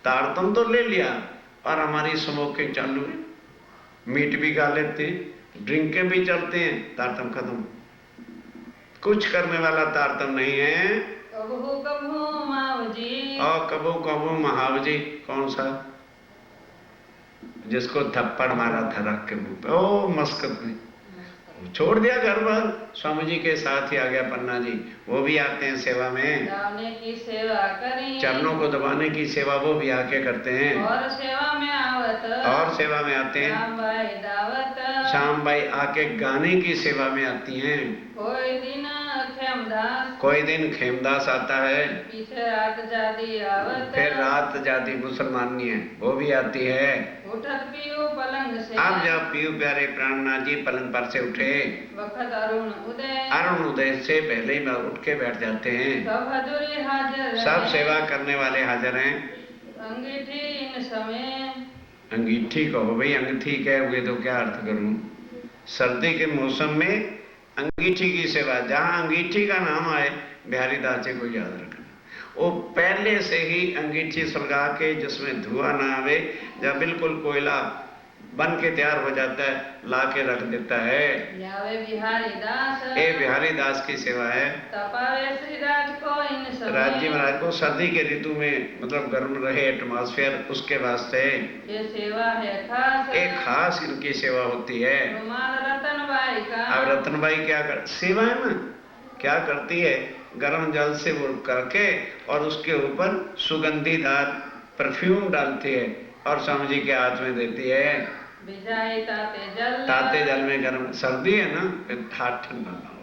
तारतम तो ले लिया और हमारी स्मोकिंग चालू है, मीट भी खा लेते हैं, ड्रिंकें भी चलते हैं, तारतम खत्म। कुछ करने वाला तारतम नहीं है। कबहू कबहू मावजी, और कबू कबू महावजी, कौन सा? जिसको थप्पड़ मारा था रख के मुंह पे, ओ मस्कत में छोड़ दिया घर पर। स्वामी जी के साथ ही आ गया पन्ना जी, वो भी आते हैं सेवा में। दावने की सेवा करी, चरणों को दबाने की सेवा वो भी आके करते हैं। और सेवा में आवत, और सेवा में आते हैं। शाम बाई दावत, शाम बाई आके गाने की सेवा में आती हैं। कोई दिन खेमदास, कोई दिन खेमदास आता है। पीछे रात जादी आवत, फिर रात जाती मुसलमानी है, वो भी आती है। उठत पियो पलंग से, अब जब पीयू प्यारे प्राणनाथ जी पलंग पर से उठे, वक्त अरुण उदय, अरुण उदय से पहले ही उठ के बैठ जाते हैं। सब हजूरी हाजिर, सब सेवा करने वाले हाजिर हैं। अंगीठी इन समय, अंगीठी कहो भाई, अंगीठी कहोगे तो क्या अर्थ करूं? सर्दी के मौसम में अंगीठी की सेवा, जहां अंगीठी का नाम आए बिहारी दास जी को याद रखना। वो पहले से ही अंगीठी सुलगा के, जिसमें धुआं ना आवे, जब बिल्कुल कोयला बन के तैयार हो जाता है, ला के रख देता है। यावे बिहारी दास ये बिहारी दास की सेवा है। तपावे श्री राज को इन समय राज्य महाराज को सर्दी के ऋतु में, मतलब गर्म रहे एटमॉस्फेयर, उसके वास्ते ये सेवा है खास। एक खास इनकी सेवा होती है। रुमाल रतनबाई का। अब रतनबाई क्या कर, सेवा है ना, क्या करती है, गर्म जल से वो करके और उसके ऊपर सुगंधीदार परफ्यूम डालती है और स्वामी जी के हाथ में देती है। बिजाई ताते जल में गर्म, सर्दी है ना, हाथ ठंडा ना हो,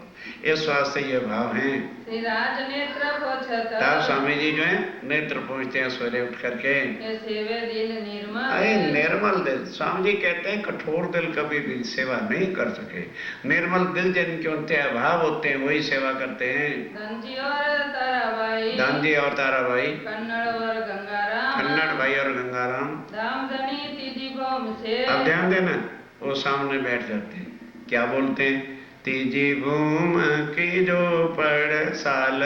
इस वास्ते ये भाव है। श्री राज नेत्र पोछत। तब स्वामी जी जो है नेत्र पहुंचते हैं सवेरे उठ करके। ये सेवे दिल निर्मल। अरे निर्मल दिल, स्वामी जी कहते हैं कठोर दिल कभी भी सेवा नहीं कर सके। निर्मल दिल जिनके होते हैं, भाव होते हैं, वही सेवा करते हैं। धनजी और ताराबाई। धनजी और ताराबाई। कन्नड़ और गंगाराम। कन्नड़ भाई और गंगाराम। धामधनी तीजी भौम से। अब ध्यान देना, वो सामने बैठ जाते हैं, क्या बोलते हैं, तीजी भूम की जो पड़ साल,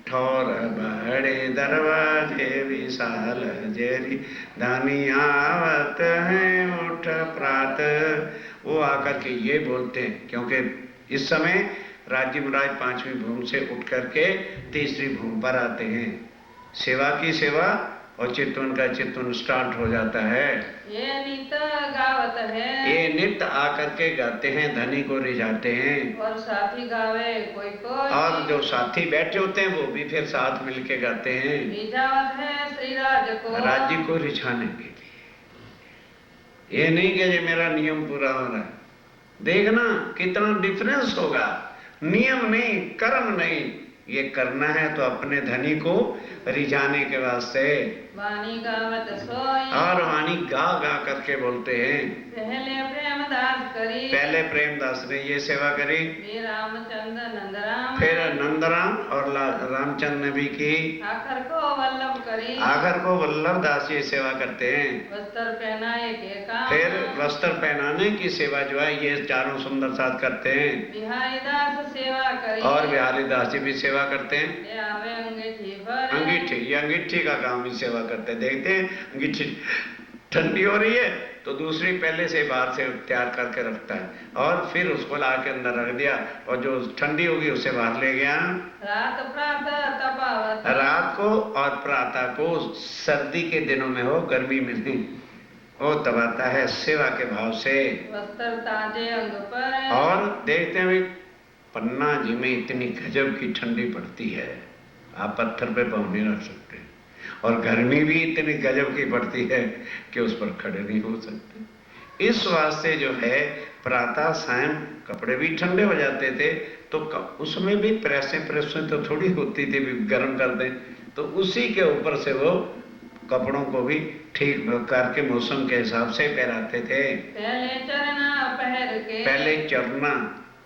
ठौर बड़े दरवाजे विशाल, जेरी धानी आवत है उठ प्रात। वो आकर के ये बोलते हैं, क्योंकि इस समय राज्य महाराज 5वीं भूम से उठ करके 3री भूम पर आते हैं। सेवा की सेवा और चित्तवन का चित्तवन स्टार्ट हो जाता है। ये नित गावत है। ये नित्य आकर के गाते हैं, धनी को रिझाते हैं। और साथी गावे कोई कोई। और जो साथी बैठे होते हैं वो भी फिर साथ मिलके गाते हैं। रिझावत है श्री राज को। राज्य को रिझाने के लिए। ये नहीं कि ये मेरा नियम पूरा हो रहा है। देखना कितना डिफरेंस होगा। नियम नहीं, कर्म नहीं, ये करना है तो अपने धनी को रिझाने के वास्ते। वाणी गावत सोई। और वाणी गा गा करके बोलते हैं। पहले प्रेमदास करी। पहले प्रेमदास ने ये सेवा करी, फिर रामचंद्र नंदराम। फिर नंदराम और रामचंद्र ने भी की, आखिर को वल्लभ करी। आखिर को वल्लभ दास ये सेवा करते हैं। वस्त्र पहनाए के काम। फिर वस्त्र पहनाने की सेवा जो है ये चारों सुंदर साथ करते हैं। बिहारी दास सेवा करी। और बिहारी दास जी भी सेवा करते हैं। ये आवे अंगीठी पर। अंगीठी, ये अंगीठी का काम भी सेवा करते हैं। देखते हैं अंगीठी ठंडी हो रही है तो दूसरी पहले से बाहर से तैयार करके रखता है और फिर उसको ला के अंदर रख दिया और जो ठंडी होगी उसे बाहर ले गया। रात प्रातः तपावत। रात को और प्रातः को, सर्दी के दिनों में हो, गर्मी में नहीं, वो तपाता है सेवा के भाव से। वस्त्र ताजे अंग पर। और देखते हैं पन्ना जी में इतनी गजब की ठंडी पड़ती है, आप पत्थर पे पाँव नहीं रख सकते, और गर्मी भी इतनी गजब की पड़ती है कि उस पर खड़े नहीं हो सकते। इस वास्ते जो है प्रातः सायं कपड़े भी ठंडे हो जाते थे, तो उसमें भी प्रेसें तो थोड़ी होती थी, गर्म कर दें, तो उसी के ऊपर से वो कपड़ों को भी ठीक करके मौसम के हिसाब से पहनाते थे। पहले चरना पहन के। पहले चरना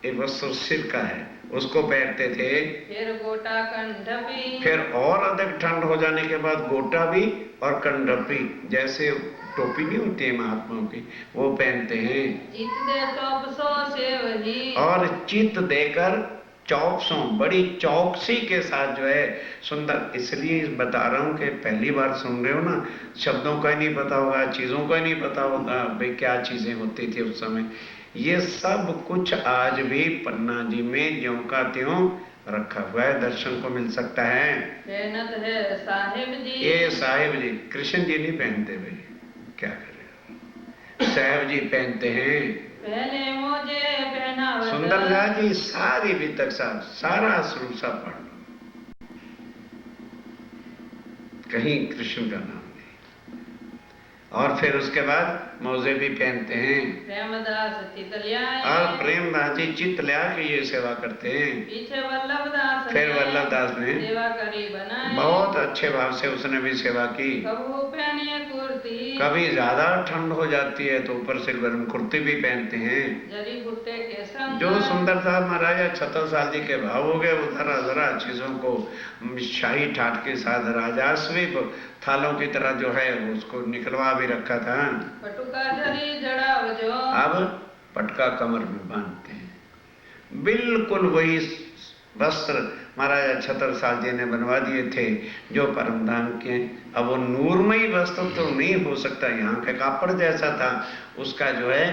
एक वस्त्र सिर का है, उसको पहनते थे। फिर गोटा कंढपी। फिर और अधिक ठंड हो जाने के बाद गोटा भी और कंढपी, जैसे टोपी नहीं होती है महात्माओं की, वो पहनते हैं। चित दे चौपसों से वही। और चित देकर चौकसों, बड़ी चौकसी के साथ जो है सुंदर, इसलिए बता रहा हूँ कि पहली बार सुन रहे हो ना, शब्दों का ही नहीं पता होगा, चीजों का ही नहीं पता होगा भाई क्या चीजें होती थी उस समय। ये सब कुछ आज भी पन्ना जी में ज्यों का त्यों रखा हुआ है, दर्शन को मिल सकता है। पहनत है साहिब जी। ये साहिब जी, कृष्ण जी नहीं पहनते भाई, क्या करें, साहिब जी पहनते हैं। पहले मुझे पहना। सुंदर लाल जी सारी भी तक सारा स्वरूप सा पढ़ लो, कहीं कृष्ण का नाम नहीं। और फिर उसके बाद मौजे भी पहनते हैं। प्रेमदास चितलिया। और प्रेमदास जी चित लिया के ये सेवा करते हैं। पीछे वल्लभदास। फिर वल्लभदास ने सेवा करी बनाई। बहुत अच्छे भाव से उसने भी सेवा की। कबू पहनिए कुर्ती। कभी ज्यादा ठंड हो जाती है तो ऊपर से गर्म कुर्ती भी पहनते हैं। जरी भुट्टे के संग। जो सुंदर साहब महाराजा छत्रसाल जी के भाव हो गए, वो जरा जरा चीजों को शाही ठाट के साथ राजास्वी थालों की तरह जो है उसको निकलवा भी रखा था। पटुका जरी जड़ाव जो। अब पटका कमर में बांधते हैं, बिल्कुल वही वस्त्र महाराजा छत्रसाल जी ने बनवा दिए थे जो परमधाम के। अब वो नूरमयी वस्त्र तो नहीं हो सकता, यहाँ का कापड़ जैसा था, उसका जो है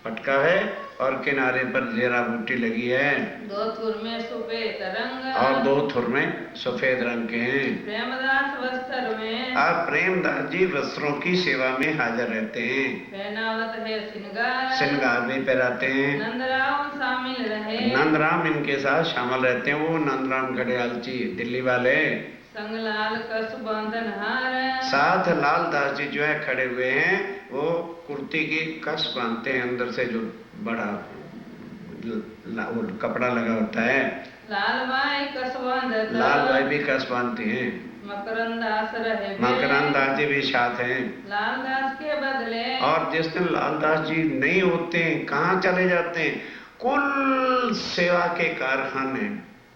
पटका है और किनारे पर जेरा बूटी लगी है, 2 थुर में सफेद रंग और 2 थुर में सफेद रंग के हैं। प्रेमदास वस्त्र में आप प्रेमदास जी वस्त्रों की सेवा में हाजिर रहते हैं, पहनावत है श्रृंगार श्रृंगार भी पहनाते हैं। नंदराम शामिल रहे नंदराम इनके साथ शामिल रहते हैं, वो नंदराम घड़ियाल जी दिल्ली वाले। संग लाल कस बंधन हार साथ लाल दास जी जो है खड़े हुए हैं, वो कुर्ती की कस बांधते हैं, अंदर से जो बड़ा वो कपड़ा लगा होता है। लाल बाई कस बंधत लाल भाई भी कस बांधते हैं। मकरंद दास रहे मकरंद दास जी भी साथ हैं। लाल दास के बदले और जिस दिन लाल दास जी नहीं होते हैं, कहाँ चले जाते हैं? कुल सेवा के कारखाने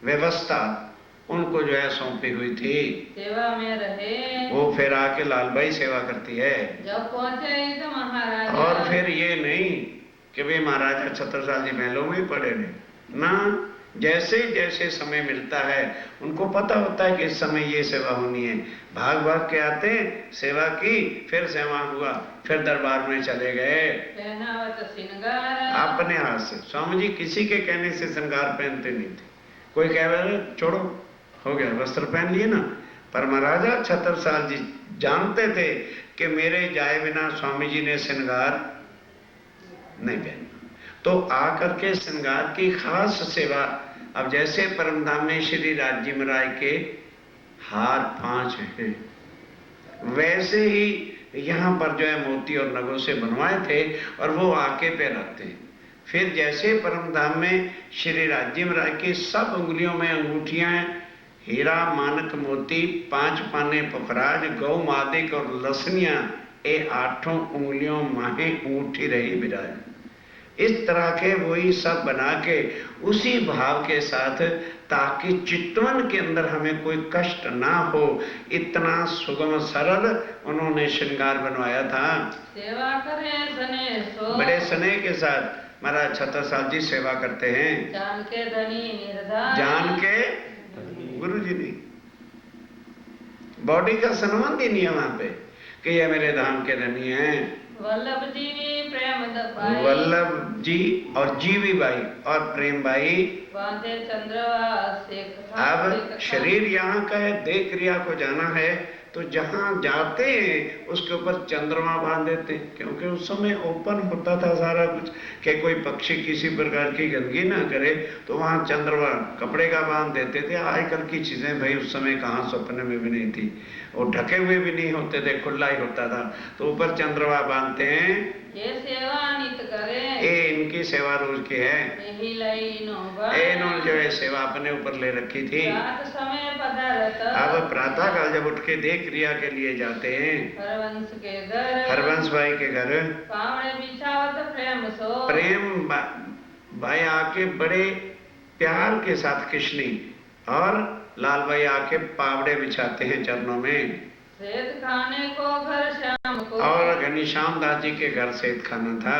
व्यवस्था उनको जो है सौंपी हुई थी, सेवा में रहे। वो फिर आके लालबाई सेवा करती है। जब पहुंचे तो महाराजा और फिर ये नहीं कि भाई महाराजा छत्रसाल जी महलों में ही पड़े रहे ना, जैसे जैसे समय मिलता है उनको पता होता है कि इस समय ये सेवा होनी है, भाग भाग के आते हैं, सेवा की, फिर सेवा हुआ, फिर दरबार में चले गए पहनावत श्रृंगार अपने हाथ से। स्वामी जी किसी के कहने से श्रृंगार पहनते नहीं थे, कोई कह रहे छोड़ो हो गया वस्त्र पहन लिए ना, पर महाराजा छत्रसाल जी जानते थे कि मेरे जाए बिना स्वामी जी ने श्रृंगार नहीं पहना, तो आकर के श्रृंगार की खास सेवा। अब जैसे परमधाम में श्री राजीव राय के हार 5 हैं, वैसे ही यहाँ पर जो है मोती और नगों से बनवाए थे और वो आके पहनाते हैं। फिर जैसे परमधाम में श्री राजीव राय की सब उंगलियों में अंगूठियां हैं, हीरा मानक मोती 5 पाने पुखराज गौ मादिक और लसनियां, ये 8 उंगलियों माहे ऊँठी रही विराज। इस तरह के वही सब बना के उसी भाव के साथ, ताकि चितवन के अंदर हमें कोई कष्ट ना हो, इतना सुगम सरल उन्होंने श्रृंगार बनवाया था। सेवा करें सने सो बड़े स्नेह के साथ महाराज छत्रसाल जी सेवा करते हैं। जान के धनी निर्धार जान के गुरु जी ने बॉडी का सम्मान ही नहीं है वहां पे कि ये मेरे धाम के धनी हैं। वल्लभ जी प्रेम दपाई वल्लभ जी और जीवी बाई और प्रेम बाई। बांधे चंद्रवास अब शरीर यहाँ का है, देह क्रिया को जाना है, तो जहाँ जाते हैं उसके ऊपर चंद्रमा बांध देते हैं, क्योंकि उस समय ओपन होता था सारा कुछ कि कोई पक्षी किसी प्रकार की गंदगी ना करे, तो वहाँ चंद्रमा कपड़े का बांध देते थे। आजकल की चीजें भाई उस समय कहाँ सपने में भी नहीं थी, और ढके हुए भी नहीं होते थे, खुला ही होता था, तो ऊपर चंद्रमा बांधते हैं। ये सेवा नित करे ये इनकी सेवा रोज की है। यही लई नोबा इन्होंने जो है सेवा अपने ऊपर ले रखी थी। रात समय पधारत अब प्रातः काल जब उठ के देह क्रिया के लिए जाते हैं हरवंश के घर हरवंश भाई के घर, पावड़े बिछावत प्रेम सो प्रेम भाई आके बड़े प्यार के साथ कृष्णी और लाल भाई आके पावड़े बिछाते हैं चरणों में। सेठ खाने को घर शाम को और घनीश्याम दास जी के घर सेठ खाना था,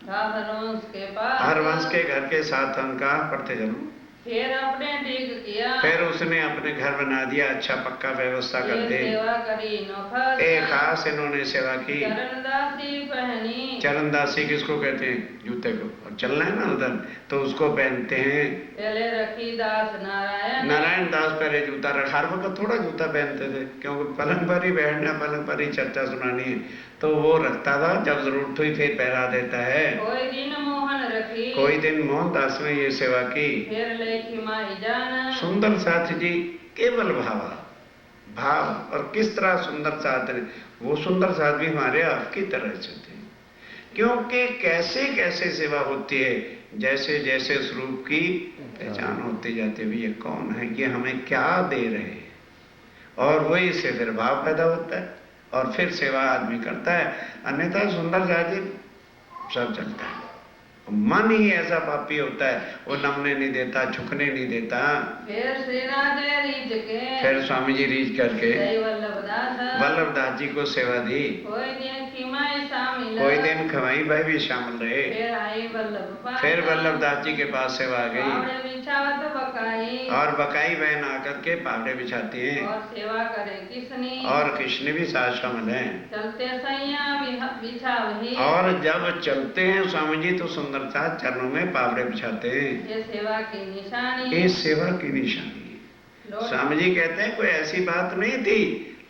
हरवंश के पास हरवंश के घर के साथ उनका पढ़ते जरूर। फिर अपने ठीक किया फिर उसने अपने घर बना दिया, अच्छा पक्का व्यवस्था कर दे। सेवा करी नौखस एक खास इन्होंने सेवा की। चरणदासी पहनी चरणदासी किसको कहते हैं? जूते को। और चलना है ना उधर तो उसको पहनते हैं। पहले रखी दास नारायण नारायण दास पहले जूता रखा, हर वक्त थोड़ा जूता पहनते थे, क्योंकि पलंग पर ही बैठना, पलंग पर ही चर्चा सुनानी है, तो वो रखता था, जब जरूरत हुई फिर पहरा देता है। कोई दिन मोहन रखी कोई दिन मोहन दास ने ये सेवा की। फिर लेखी माही जान सुंदर साथ जी केवल भावा भाव, और किस तरह सुंदर साथ ने, वो सुंदर साथ भी हमारे आपकी तरह से थे, क्योंकि कैसे कैसे सेवा होती है, जैसे जैसे उस रूप की पहचान होती जाती है, ये कौन है, ये हमें क्या दे रहे हैं, और वही से फिर भाव पैदा होता है और फिर सेवा आदमी करता है। अन्यथा सुंदर जाति सब चलता है, मन ही ऐसा पापी होता है, वो नमने नहीं देता, झुकने नहीं देता। फिर श्री राधे रीझ के फिर स्वामी जी रीझ करके जय वल्लभदास वल्लभदास जी को सेवा दी। कोई दिन की माई शामिल कोई दिन खवाई भाई भी शामिल रहे। फिर आई वल्लभ पास। फिर वल्लभ दास जी के पास सेवा आ गई पावड़े बिछावत बकाई। और बकाई बहन आकर के पावड़े बिछाती हैं और सेवा करे किसने। और कृष्ण भी साथ शामिल हैं। चलते सैया बिछावही। और जब चलते हैं स्वामी जी तो सुंदर साथ चरणों में पावड़े बिछाते हैं। ये सेवा की निशानी। ये सेवा की निशानी है। स्वामी जी कहते हैं कोई ऐसी बात नहीं थी,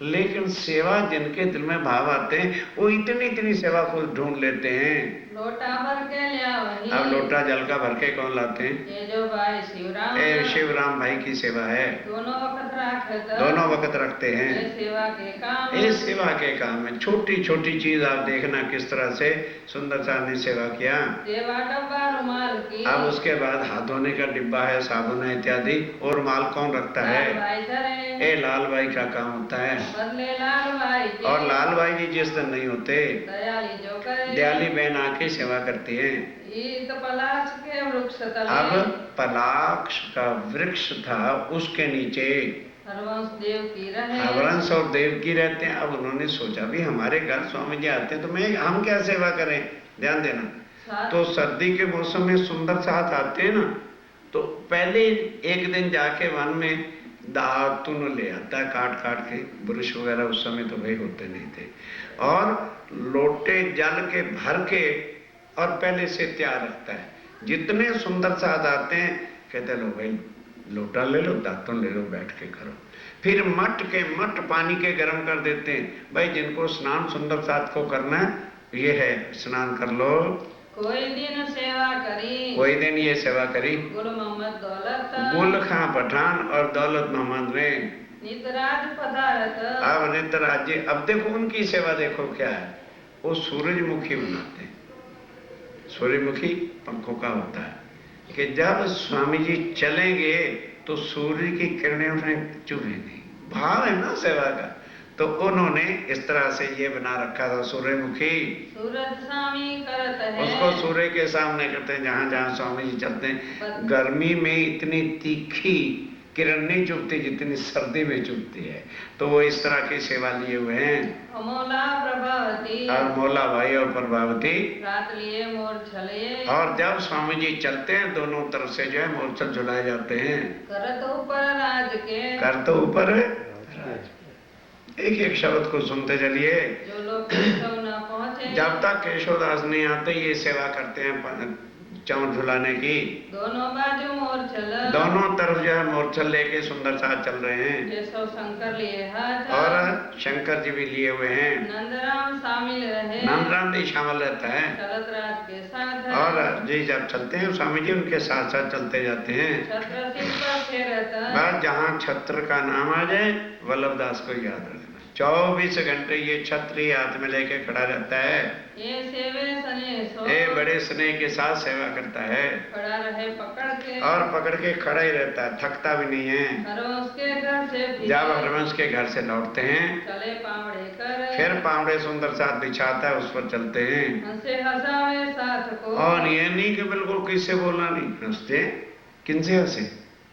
लेकिन सेवा जिनके दिल में भाव आते हैं वो इतनी इतनी सेवा को ढूंढ लेते हैं। लोटा भर के लिया वही। अब लोटा जल का भर के कौन लाते हैं? ये जो भाई शिवराम। ये शिवराम भाई की सेवा है। दोनों वक्त रखते। दोनों वक्त रखते हैं। ये सेवा के काम। ये सेवा के काम है। छोटी छोटी चीज आप देखना किस तरह से सुंदर साहब ने सेवा किया। सेवा डब्बा रुमाल की। अब उसके बाद हाथ धोने का डिब्बा है, साबुन है इत्यादि। और रुमाल कौन रखता है? भाई सरे। ये लाल भाई का काम होता है। बदले लाल भाई के। और लाल भाई जी जिस दिन नहीं होते, दयाली जो करे। दयाली बहन आके सेवा करती है। ये तो पलाश के वृक्ष तले। अब पलाक्ष का वृक्ष था, उसके नीचे हरवंश देव की रहे। हरवंश और देव की रहते हैं। अब उन्होंने सोचा भी हमारे घर स्वामी जी आते हैं तो हम क्या सेवा करें? ध्यान देना। तो सर्दी के मौसम में सुंदर साथ आते हैं ना, तो पहले एक दिन जाके वन में दातुन ले आता है काट काट के। ब्रश वगैरह उस समय तो भाई होते नहीं थे। और लोटे जल के भर के और पहले से तैयार रखता है। जितने सुंदर साथ आते हैं कहते लो भाई लोटा ले लो, दातुन ले लो, बैठ के करो। फिर मट के मट पानी के गर्म कर देते हैं। भाई जिनको स्नान सुंदर साथ को करना है ये है, स्नान कर लो। कोई दिन सेवा करी। कोई दिन ये सेवा करी। गुल मोहम्मद दौलत। गुल खां पठान और दौलत मोहम्मद ने नितराज पदारत। अब नितराज जी, अब देखो उनकी सेवा देखो क्या है। वो सूरजमुखी बनाते हैं। सूर्यमुखी पंखों का होता है कि जब स्वामी जी चलेंगे तो सूर्य की किरणें उन्हें चुभेंगी। भाव है ना सेवा का। तो उन्होंने इस तरह से ये बना रखा था सूर्यमुखी। सूरज स्वामी करत है। उसको सूर्य के सामने करते हैं जहां जहां स्वामी जी चलते हैं। गर्मी में इतनी तीखी किरण नहीं चुभती जितनी सर्दी में चुभती है। तो वो इस तरह की सेवा लिए हुए हैं। अमोला प्रभावती। और मोला भाई और प्रभावती रात लिए मोर छले। और जब स्वामी जी चलते हैं दोनों तरफ से जो है मोरचल झुलाए जाते हैं। करत ऊपर राज के। कर तो ऊपर एक एक शब्द को सुनते चलिए। जो लोग केशव न पहुँचे। जब तक केशवदास नहीं आते ये सेवा करते हैं चौं झुलाने की। दोनों बाजू मोरछल। दोनों तरफ जो है मोरछल लेके सुंदर साथ चल रहे हैं। केशव शंकर लिए हाथ। और शंकर जी भी लिए हुए हैं। नंदराम शामिल रहे। नंदराम भी शामिल रहता है। चलत राज के साथ। और जी जब चलते हैं स्वामी जी उनके साथ साथ चलते जाते हैं। छत्र सिर पर फेरत। बस जहाँ छत्र का नाम आ जाए वल्लभ दास को याद रखना। 24 घंटे ये छत्र हाथ में लेके खड़ा रहता है। ये सेवे सने सो। ये बड़े स्नेह के साथ सेवा करता है। खड़ा रहे पकड़ के। और पकड़ के खड़ा ही रहता है, थकता भी नहीं है। हरवंश के घर से जब हरवंश के घर से लौटते हैं चले पावड़े कर। फिर पावड़े सुंदर साथ बिछाता है, उस पर चलते हैं। हंसे हंसावे साथ को। और ये नहीं कि बिल्कुल किससे बोलना नहीं, हंसते किनसे हंसे,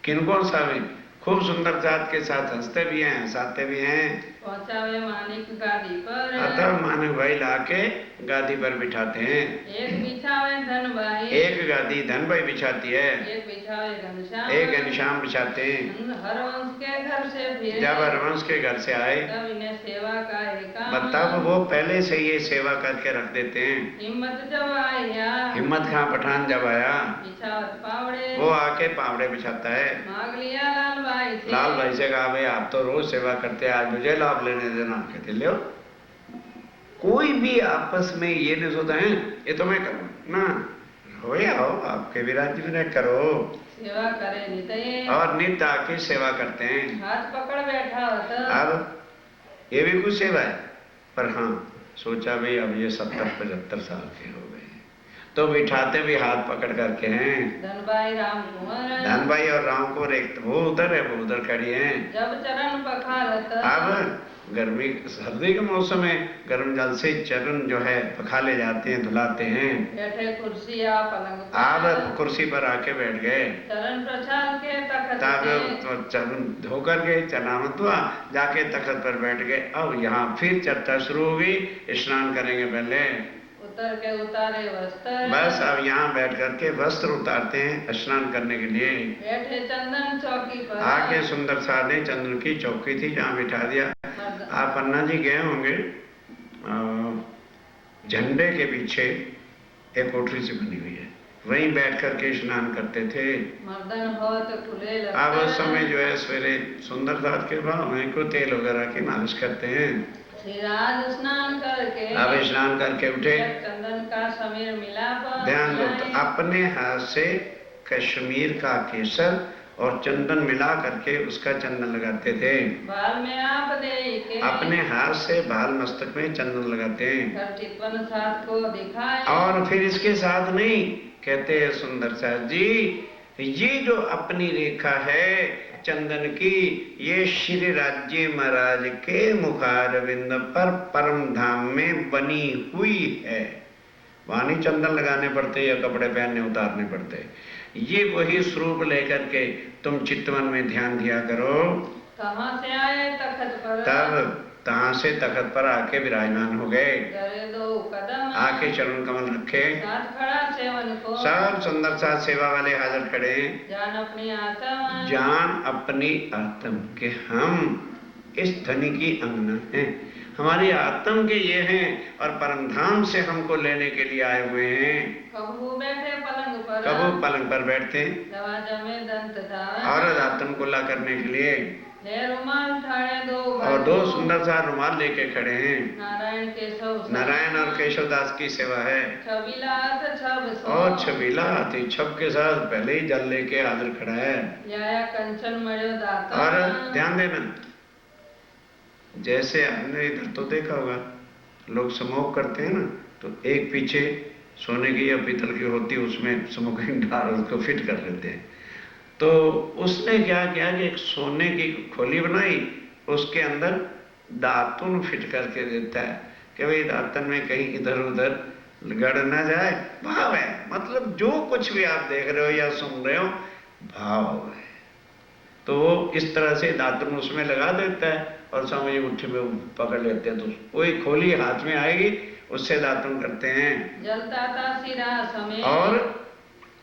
किनको हंसावे। खूब सुंदर साथ के साथ हंसते भी हैं, हंसाते भी हैं। पहुंचावे मानिक गादी पर। अतः मानक भाई लाके गादी पर बिठाते हैं। एक बिछावे धन भाई। एक गादी धन भाई बिछाती है। एक बिछावे घनश्याम। एक घनश्याम बिछाते हैं। हरवंश के घर से फिर। जब हरवंश के घर से आए तब इन्हें सेवा का एक काम। बताओ वो पहले से ये सेवा करके रख देते हैं। हिम्मत जब आया। हिम्मत खां पठान जब आया बिछावत पावड़े। वो आके पावड़े बिछाता है। मांग लिया लाल भाई से। लाल भाई से कहा भाई आप तो रोज सेवा करते हैं, आज मुझे लाभ लेने देना। कहते ले कोई भी आपस में ये नहीं सोचता है ये तो मैं करूँ ना, हो आओ आपके भी राज्य में करो। सेवा करे नित्य। और नित्य आके सेवा करते हैं। हाथ पकड़ बैठा होता। अब ये भी कुछ सेवा है, पर हाँ सोचा भाई अब ये 70-75 साल के हो गए तो बिठाते भी हाथ पकड़ करके हैं। धनभाई राम कुंवर। धनभाई और राम कुंवर एक वो उधर है, वो उधर खड़ी है। जब चरण पखारत। अब गर्मी सर्दी के मौसम में गर्म जल से चरण जो है पखाले जाते हैं, धुलाते हैं। बैठे कुर्सी या पलंग पर। आप कुर्सी पर आके बैठ गए। चरण प्रचार के तखत तब तो चरण धोकर के चरणामत हुआ, जाके तखत पर बैठ गए। अब यहाँ फिर चर्चा शुरू हो गई। स्नान करेंगे पहले। उतर के उतारे वस्त्र, बस अब यहाँ बैठ करके वस्त्र उतारते हैं स्नान करने के लिए। बैठे चंदन चौकी पर, आके सुंदर सा ने चंदन की चौकी थी जहाँ बिठा दिया। मर्द- आप पन्ना जी गए होंगे, झंडे के पीछे एक कोठरी सी बनी हुई है, वहीं बैठ करके स्नान करते थे। मर्दन हो तो खुले अब लगते, उस समय जो है सवेरे सुंदर साथ के बाद वहीं को तेल वगैरह की मालिश करते हैं। श्रीराज स्नान करके, अब स्नान करके उठे, चंदन का समीर मिला पर, ध्यान दो, तो अपने हाथ से कश्मीर का केसर और चंदन मिला करके उसका चंदन लगाते थे। बाल में आप दे के, अपने हाथ से बाल मस्तक में चंदन लगाते हैं। कर चितवन साथ को दिखाए, और फिर इसके साथ नहीं, कहते हैं सुंदर साथ जी, ये जो अपनी रेखा है चंदन की, ये श्री राज्य महाराज के मुखारविंद पर परम धाम में बनी हुई है। वहां नहीं चंदन लगाने पड़ते या कपड़े पहनने उतारने पड़ते। ये वही स्वरूप लेकर के तुम चितवन में ध्यान दिया करो। कहाँ से आए तखत पर, तब तहां से तखत पर आके विराजमान हो गए, करे दो कदम, आके चरण कमल रखे, साथ खड़ा सेवन को, सब सुंदर साथ सेवा वाले हाजिर खड़े हैं। जान अपनी आत्मा, जान अपनी आत्म के हम इस धनी की अंगना है, हमारी आत्म के ये हैं और परम धाम से हमको लेने के लिए आए हुए हैं। कबू बैठे पलंग पर, कब पलंग पर बैठते हैं दरवाजा में दंत था, और आत्म को ला करने के लिए, ले रुमाल ठाड़े दो, और दो सुंदर सा रुमाल लेके खड़े हैं। नारायण केशव, नारायण और केशव दास की सेवा है। छबीला हाथ छब सो, और छबीला हाथी छब के साथ पहले ही जल लेके हाजिर खड़ा है। या कंचन मड़ो दाता, और ध्यान देना, जैसे आपने इधर तो देखा होगा, लोग स्मोक करते हैं ना, तो एक पीछे सोने की या पीतल की होती है, उसमें स्मोकिंग डाल उसको फिट कर लेते हैं। तो उसने क्या किया कि एक सोने की खोली बनाई, उसके अंदर दातुन फिट करके देता है कि भाई दातन में कहीं इधर उधर गड़ ना जाए। भाव है, मतलब जो कुछ भी आप देख रहे हो या सुन रहे हो, भाव है। तो वो इस तरह से दातुन उसमें लगा देता है और स्वामी मुट्ठी में पकड़ लेते हैं, तो कोई खोली हाथ में आएगी उससे दातुन करते हैं। जलता था सिरा समेत, और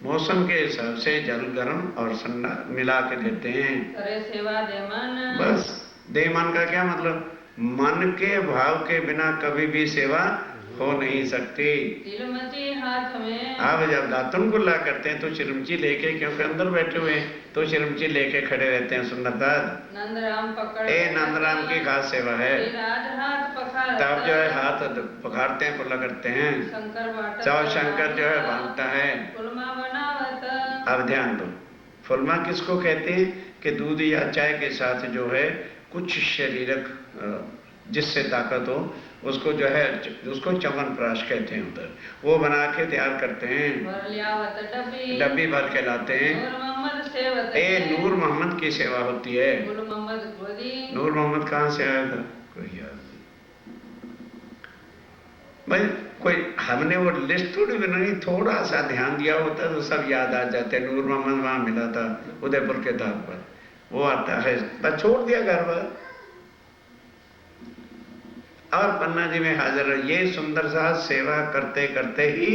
मौसम के हिसाब से जल गर्म और ठंडा मिला के देते हैं। करे सेवा दे मन, बस दे मन का क्या मतलब, मन के भाव के बिना कभी भी सेवा हो नहीं सकती। तिलमची हाथ में, आप जब दातुन को ला करते हैं तो चिरमची लेके, क्योंकि अंदर बैठे हुए हैं तो चिरमची लेके खड़े रहते हैं सुंदरदास। नंदराम पकड़, ए नंदराम की खास सेवा है। राज हाथ पकड़, तब जो है हाथ पकड़ते हैं, कुल्ला करते हैं। शंकर बाटा, चाव शंकर जो है बांधता है। फुलमा बनावत, अब ध्यान दो, फुलमा किसको कहते हैं कि दूध या चाय के साथ जो है कुछ शरीरक जिससे ताकत हो, उसको जो है उसको च्यवनप्राश कहते हैं उधर, वो बना के तैयार करते हैं। भर लियावत डब्बी, डब्बी भर के लाते हैं। नूर मोहम्मद सेवत, ए नूर मोहम्मद की सेवा होती है। गुल मोहम्मद गोदी, नूर मोहम्मद कहाँ से आया था, कोई याद नहीं भाई। कोई हमने वो लिस्ट थोड़ी बनाई, थोड़ा सा ध्यान दिया होता तो सब याद आ जाते। नूर मोहम्मद वहां मिला था उदयपुर के धाम पर, वो आता है, बस छोड़ दिया घर पर और पन्ना जी में हाजिर है। ये सुंदर सा सेवा करते करते ही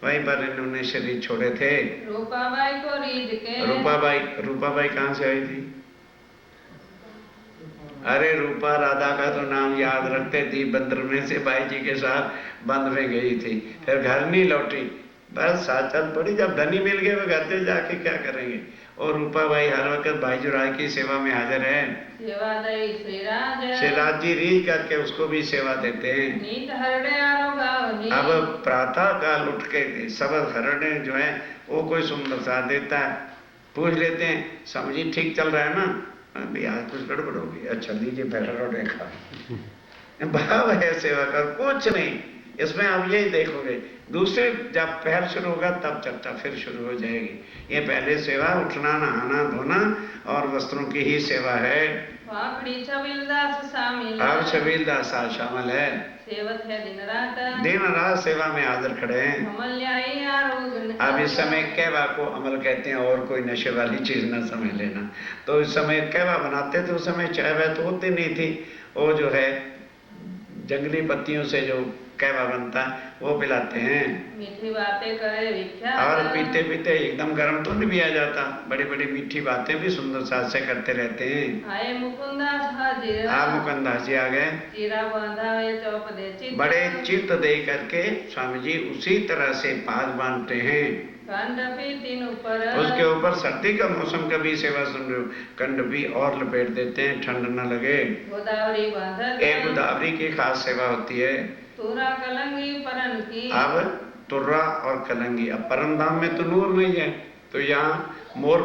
वहीं पर इन्होंने शरीर छोड़े थे। रूपाबाई को रीझ के, रूपाबाई कहाँ से आई थी? अरे रूपा राधा का तो नाम याद रखते थी, बंदर में से भाई जी के साथ बंद में गई थी, फिर घर नहीं लौटी, बस साथ चल पड़ी। जब धनी मिल गए वो घर से जाके क्या करेंगे। और रूपाबाई हर वक्त भाई जुराय की सेवा में हाजिर है। सेवा दई श्रीराज, श्रीराज जी रीझ करके उसको भी सेवा देते हैं। नीत हरड़े आरोगावनी, अब प्रातः काल उठ के सब हरणे जो है वो कोई सुंदर सा देता है, पूछ लेते हैं समझी ठीक चल रहा है ना, अभी आज कुछ गड़बड़ होगी, अच्छा लीजिए पहला देखा। भाव है सेवा का, कुछ नहीं इसमें। आप यही देखोगे, दूसरे जब पहर शुरू होगा तब चर्चा फिर शुरू हो जाएगी। ये पहले सेवा उठना, नहाना, धोना और वस्त्रों की ही सेवा है। वापड़ी छबीलदास शामिल, अब छबीलदास शामिल है। सेवत है दिन रात, दिन रात सेवा में हाजिर खड़े हैं। अमल्याई आरोग, अब इस समय कहवा को अमल कहते हैं, और कोई नशे वाली चीज ना समझ लेना। तो इस समय कहवा बनाते थे, उस समय चाय वाय तो होती नहीं थी, वो जो है जंगली पत्तियों से जो कहवा बनता है वो पिलाते हैं। मीठी बातें करे विख्यात, और पीते पीते एकदम गर्म तो नहीं भी आ जाता, बड़ी बड़ी मीठी बातें भी सुंदर साथ से करते रहते हैं। आए मुकुंदास हाजिर, आप मुकुंदास जी आ गए, चीरा बांधा वे चौप दे चित, बड़े चित्त दे करके स्वामी जी उसी तरह से पाग बांधते हैं। कंड भी तीन ऊपर, उसके ऊपर सर्दी का मौसम कभी सेवा सुन रहे हो, कंड भी और लपेट देते हैं, ठंड न लगे। गोदावरी बांधत, एक गोदावरी की खास सेवा होती है। तूरा कलंगी परन की, अब तुर्रा और कलंगी, अब परम धाम में तो नूर नहीं है, तो यहाँ मोर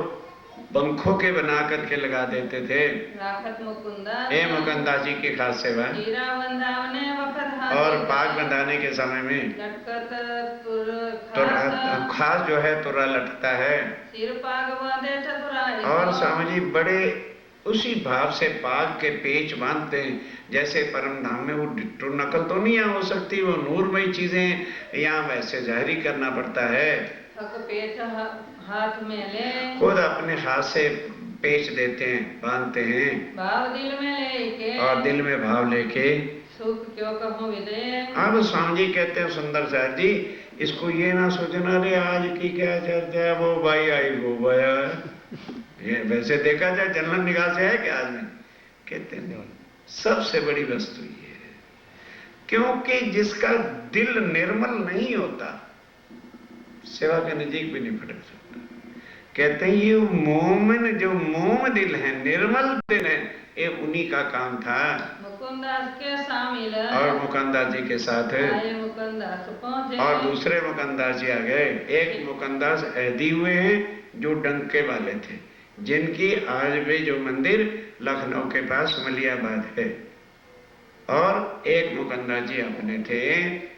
पंखों के बना करके लगा देते थे। राखत मुकुंदा, हे मुकुंदा जी की खास सेवा है। चीरा बंधावने वक्त हाजिर, और पाग बंधाने के समय में लटकत तुर तुर्रा खास जो है तुर्रा लटकता है। सिर पाग बांधे चतुराई, और स्वामी जी बड़े उसी भाव से पाग के पेच बांधते हैं जैसे परम धाम में वो डिट्टो नकल तो नहीं यहाँ हो सकती, वो नूरमयी चीजें यहाँ वैसे जाहिर करना पड़ता है। थक पेच हाथ में ले, खुद अपने हाथ से पेच देते हैं, बांधते हैं, भाव दिल में लेके, और दिल में भाव लेके। सुख क्यों कहूँ विदे, अब स्वामी जी कहते हैं सुंदर साहब जी, इसको ये ना सोचना अरे आज की क्या चर्चा है, वो भाई आई वो भाई ये वैसे देखा जाए जनरल निगाह से है क्या आदमी, कहते हैं सबसे बड़ी वस्तु ये है, क्योंकि जिसका दिल निर्मल नहीं होता सेवा के नजीक भी नहीं फटक सकता। कहते हैं ये मोमिन जो मोम दिल है, निर्मल दिल है, ये उन्हीं का काम था। मुकुंदास के शामिल, और मुकुंदास जी के साथ आए मुकुंदास पहुंचे, और दूसरे मुकुंदास जी आ गए। एक मुकुंदास ऐदी हुए हैं जो डंके वाले थे, जिनकी आज भी जो मंदिर लखनऊ के पास मलियाबाद है, और एक मुकुंदास जी अपने थे,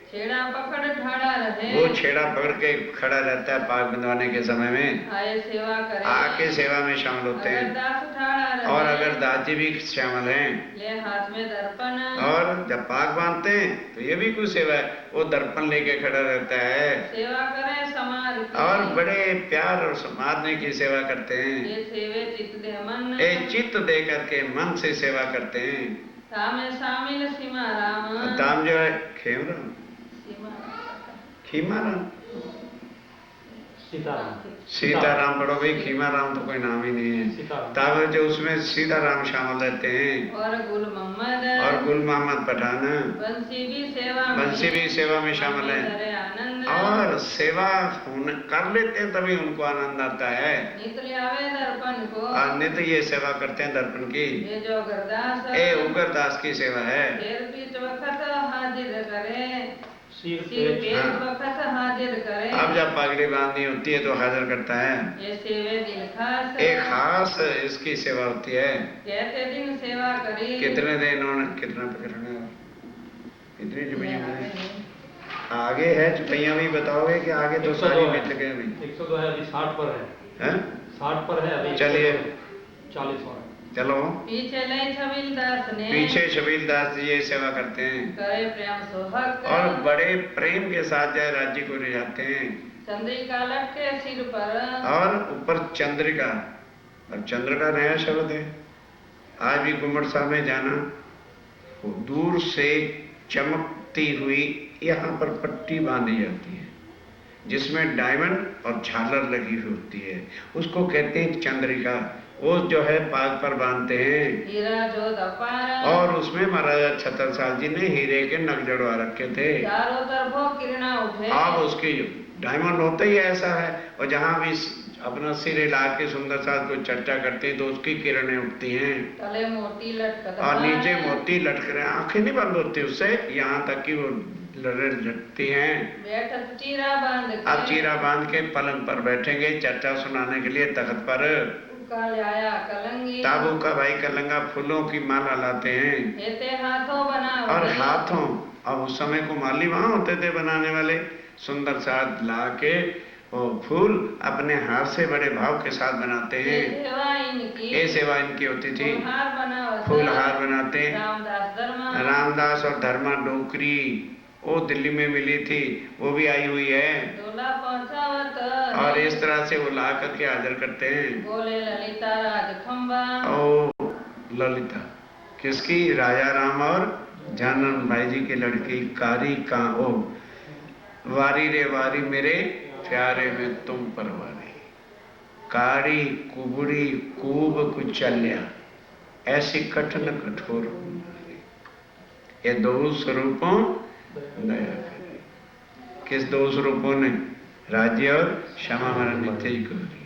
छेड़ा पकड़ ठाड़ा रहे, वो छेड़ा पकड़ के खड़ा रहता है पाग बंधवाने के समय में, आए सेवा करे, आके सेवा में शामिल होते अगर हैं। दास ठाड़ा रहे, और अगर दादी भी शामिल हैं, ले हाथ में दर्पण, और जब पाग बांधते हैं तो ये भी कुछ सेवा है, वो दर्पण लेके खड़ा रहता है सेवा करे समाज की, और बड़े प्यार और समाधने की सेवा करते हैं। ये सेवे चित दे मन, ये चित्त दे करके मन से सेवा करते हैं। सामे शामिल सीमा राम, दाम जो है खेमराम सीमा खीमाराम, सीताराम, सीताराम पढ़ो भाई, खीमाराम तो कोई नाम ही नहीं है। सीताराम। तब जो उसमें सीताराम शामिल रहते हैं, और गुल मोहम्मद, और गुल मोहम्मद पठान बंसी भी सेवा में, बंसी भी सेवा में शामिल है। करे आनंद, और सेवा कर लेते हैं तभी उनको आनंद आता है। नित आवे दर्पण को, और नित्य ये सेवा करते हैं दर्पण की, ये जो गरदास, ये उग्रदास की सेवा है। फिर बीच वक्त हाजिर करे, सिर सिर पे पेट हाँ। वक्त हाजिर करे, अब जब पगड़ी बांधनी होती है तो हाजिर करता है। ये सेवे दिल खास, एक खास इसकी सेवा होती है। कहते दिन सेवा करी, कितने दिन उन्होंने कितना पकड़ना, कितनी चुपैया आगे में नहीं। आगे है चुपैया भी बताओगे कि आगे तो 102 सारी है। बीत गए अभी 102 है, अभी 60 पर है, हैं? 60 पर है अभी, चलिए। 40 और चलो पीछे ले छबील दास ने, पीछे छबील दास जी ये सेवा करते हैं करे प्रेम सोहक, और बड़े प्रेम के साथ जय राज्य को ले जाते हैं। चंद्रिका लटके सिर पर, और ऊपर चंद्रिका, अब चंद्र का नया शब्द है। आज भी गुम्मट साहब में जाना, वो दूर से चमकती हुई यहाँ पर पट्टी बांधी जाती है जिसमें डायमंड और झालर लगी हुई होती है, उसको कहते हैं चंद्रिका। वो जो है पाग पर बांधते हैं, हीरा जो दपार, और उसमें महाराजा छत्रसाल जी ने हीरे के नग जड़वा रखे थे। चारों तरफों किरणा उठे, अब उसकी डायमंड होता ही ऐसा है, और जहाँ भी अपना सिर हिला के सुंदर साथ को चर्चा करते हैं तो उसकी किरणें उठती हैं, तले मोती लटकत, और नीचे मोती लटक रहे हैं, आंखें नहीं बंद होती उससे, यहाँ तक कि वो लड़े लटकती हैं। बैठक चीरा बांध के, अब चीरा बांध के पलंग पर बैठेंगे चर्चा सुनाने के लिए तख्त पर। का लाया कलंगी, ताबू का भाई कलंगा फूलों की माला लाते हैं, हेते हाथों बना, और हाथों, अब उस समय को माली वहां होते थे बनाने वाले, सुंदर साथ ला के वो फूल अपने हाथ से बड़े भाव के साथ बनाते हैं। सेवा इनकी, ये सेवा इनकी होती थी। फूलहार बनावत, फूलहार बनाते हैं। रामदास धर्मा, रामदास और धर्मा डोकरी वो दिल्ली में मिली थी, वो भी आई हुई है, डोला पहुंचावत, और इस तरह से वो ला करके हाजिर करते हैं। बोले ललिता राज खंबा, ओ ललिता किसकी, राजा राम और जानन भाई जी की लड़की कारी का ओ वारी रे वारी मेरे प्यारे में तुम परवारी, कारी कुबड़ी कूब कुचल्या, ऐसी कठिन कठोर कुमारी, ये दो स्वरूपों दया करे। किस दो स्वरूपों ने? राज्य और क्षमा मरण नित्य ही गौरी।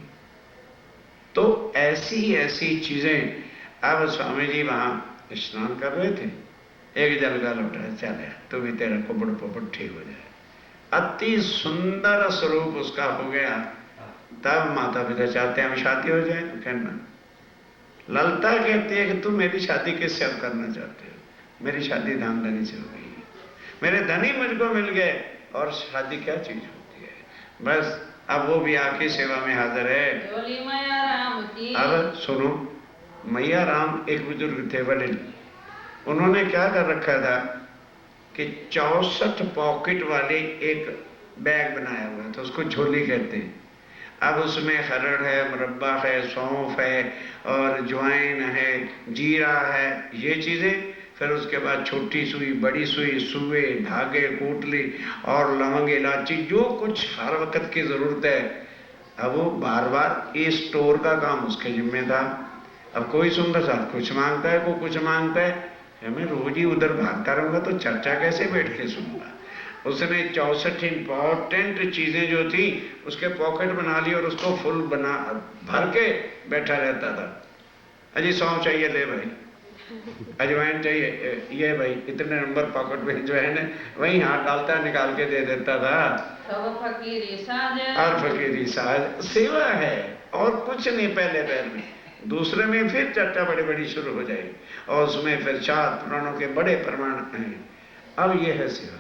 तो ऐसी चीजें। अब स्वामी जी वहां स्नान कर रहे थे, एक जल का लोटा चले तो भी तेरा कुबड़ पुबड़ ठीक हो जाए। अति सुंदर स्वरूप उसका हो गया। तब माता पिता चाहते हैं हम शादी हो जाए, कहना ललता कहती है कि तुम मेरी शादी किससे अब करना चाहते हो? मेरी शादी धामधनी से हो गई, मेरे धनी मुझको मिल गए, और शादी क्या चीज होती है? बस अब वो भी आपकी सेवा में हाजिर है। बोली मैया राम की। अब सुनो, मैया राम एक बुजुर्ग थे बड़े, उन्होंने क्या कर रखा था कि 64 पॉकेट वाले एक बैग बनाया हुआ था, उसको झोली कहते हैं। अब उसमें हरड़ है, मुरब्बा है, सौंफ है और ज्वाइन है, जीरा है, ये चीजें। फिर उसके बाद छोटी सुई, बड़ी सुई, सुए, धागे, कोटली और लवंग, इलायची, जो कुछ हर वक्त की जरूरत है। अब वो बार बार इस स्टोर का काम उसके जिम्मे था। अब कोई सुंदर साथ कुछ मांगता है, कोई कुछ मांगता है, मैं रोज ही उधर भागता रहूंगा तो चर्चा कैसे बैठ के सुनूंगा। उसने 64 इंपॉर्टेंट चीजें जो थी उसके पॉकेट बना ली और उसको फुल बना भर के बैठा रहता था। अजी सौंफ चाहिए, ले भाई। अजवाइन चाहिए, ये भाई इतने नंबर पॉकेट में अजवाइन है, वही हाथ डालता निकाल के दे देता था। सब फकीरी साज और फकीरी साज सेवा है और कुछ नहीं। पहले पैर में, दूसरे में फिर चर्चा बड़ी बड़ी शुरू हो जाएगी और उसमें फिर 4 पुराणों के बड़े प्रमाण हैं। अब ये है सेवा।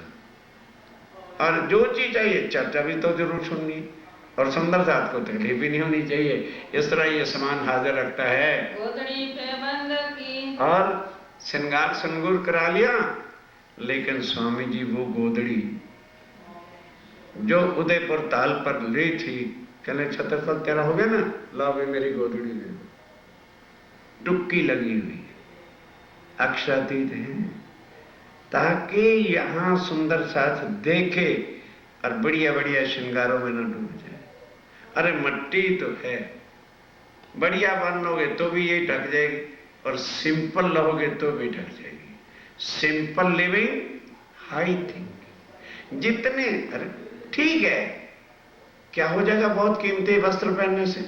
और जो चीज चाहिए चर्चा भी तो जरूर सुननी, और सुंदर साथ को तकलीफ भी नहीं होनी चाहिए। इस तरह ये सामान हाजिर रखता है। गोदड़ी पे बंद की और श्रृंगार संगूर करा लिया, लेकिन स्वामी जी वो गोदड़ी जो उदयपुर ताल पर ली थी, कहले छत्रफल तेरा हो गया ना, ला भाई मेरी गोदड़ी दे। डुबकी लगी हुई, अक्षरातीत है, ताकि यहां सुंदर साथ देखे और बढ़िया बढ़िया श्रृंगारों में न डूब जाए। अरे मट्टी तो है, बढ़िया बन लोगे तो भी ये ढक जाएगी, और सिंपल रहोगे तो भी ढक जाएगी। Simple living, high thinking. जितने, अरे ठीक है, क्या हो जाएगा बहुत कीमती वस्त्र पहनने से?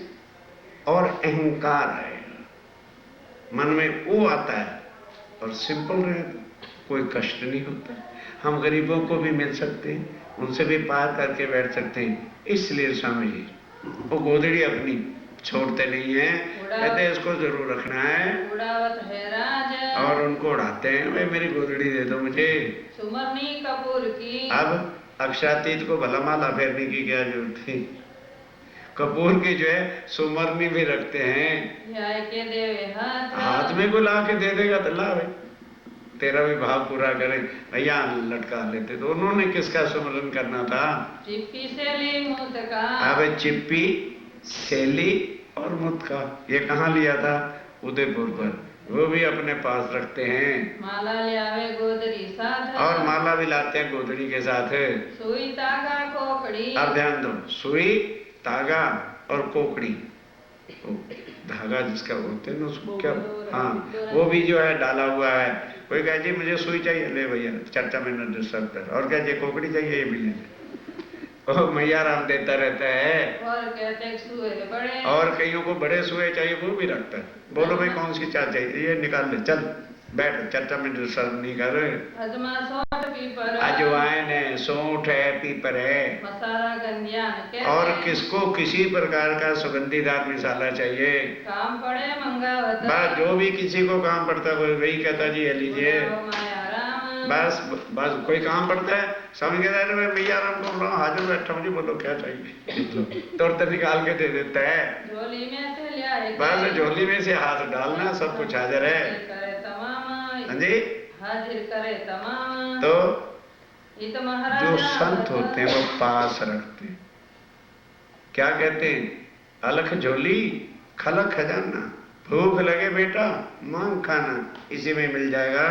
और अहंकार आएगा, मन में वो आता है, और सिंपल रहेगा, कोई कष्ट नहीं होता। हम गरीबों को भी मिल सकते हैं, उनसे भी पार करके बैठ सकते हैं। इसलिए स्वामी जी वो गोदड़ी अपनी छोड़ते नहीं है, कहते हैं इसको जरूर रखना है। उड़ावत है राज और उनको उड़ाते हैं, भाई मेरी गोदड़ी दे दो मुझे। सुमरनी कपूर की। अब अक्षरातीत को भला माला फेरने की क्या जरूरत थी? कपूर की जो है सुमरनी भी रखते हैं, के देवे हाथ में को ला के दे देगा तो ला भाई, तेरा भी भाव पूरा करे भैया, लटका लेते। तो उन्होंने किसका सुमरन करना था? चिप्पी सेली मुत का। अब चिप्पी, सेली और मुत का, ये कहाँ लिया था? उदयपुर पर। वो भी अपने पास रखते हैं। माला ले आवे गोदरी साथ, और माला भी लाते हैं गोदड़ी के साथ। सुई तागा कोकड़ी। अब ध्यान दो, सुई, तागा और कोकड़ी, धागा जिसका बोलते हैं ना उसको क्या, हाँ, वो भी जो है डाला हुआ है। कोई कहे जी मुझे सुई चाहिए, ले भैया चर्चा में न डिस्टर्ब कर। और क्या जी कोकड़ी चाहिए, ये भी ले। मैया राम देता रहता है। और कहते सुए बड़े, और कईयों को बड़े सुए चाहिए, वो भी रखता है। बोलो भाई कौन सी चाय चाहिए, ये निकाल ले, चल बैठ, चर्चा में डिस्टर्ब नहीं कर। अजमा सौंठ पीपर, अजवाइन है, सौंठ है, पीपर है, मसाला गंधियान कहते। और किसको किसी प्रकार का सुगंधीदार मसाला चाहिए, काम पड़े मंगावत। बस जो भी किसी को काम पड़ता है वही कहता जी ये लीजिए। माया राम। बस बस कोई काम पड़ता है, समझ गया मैं मैया राम को हाजिर बैठा हूँ जी, बोलो क्या चाहिए, तुरंत निकाल के दे देता है। झोली में से लिया बस झोली में से हाथ डालना, सब कुछ हाजिर है। करे तमाम, हाँ जी। हाजिर करे तमाम। तो ये तो महाराजा जो संत होते हैं वो पास रखते हैं, क्या कहते हैं? अलख झोली खलक खजाना, भूख लगे बेटा मांग खाना, इसी में मिल जाएगा।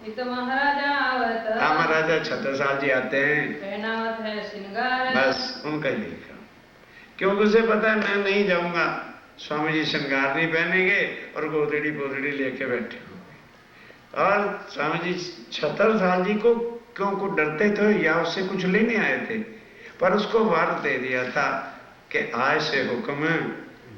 इत महाराजा आवत महाराजा छत्रसाल जी आते हैं, पहनावत है श्रृंगार बस उनका ही देखा, क्योंकि उसे पता है मैं नहीं जाऊंगा, स्वामी जी श्रृंगार नहीं पहनेंगे और गोदड़ी बोदड़ी लेके बैठे होंगे। और स्वामी जी छत्रसाल जी को क्यों को डरते थे या उससे कुछ लेने आए थे, पर उसको वर दे दिया था कि आज से हुक्म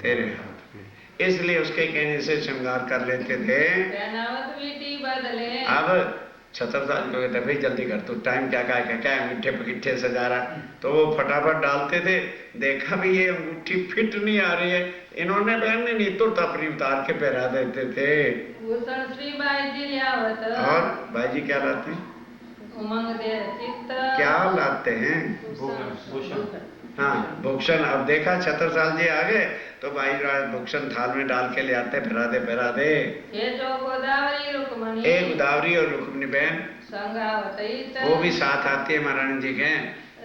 तेरे हाथ में, इसलिए उसके कहने से श्रृंगार कर लेते थे। पहनावत बेटी बदले अब छत्रसाल को कहते भाई जल्दी कर, तू टाइम क्या क्या अंगूठे पकीठे सजा रहा, तो वो फटाफट डालते थे, देखा भी ये अंगूठी फिट नहीं आ रही है, इन्होंने पहनने नहीं तो तपरी उतार के पहरा देते थे। भूषण श्री बाई जी लियावत और भाई जी क्या लाते हैं, उमंग दे चित्त क्या लाते हैं, भूषण। हाँ भूषण। अब देखा छत्रसाल जी आ गए तो भाई भूषण थाल में डाल के ले आते, पहरा दे। ये जो गोदावरी रुक्मणी एक गोदावरी और रुक्मिणी बहन संगावत वो भी साथ आती है महारानी जी के,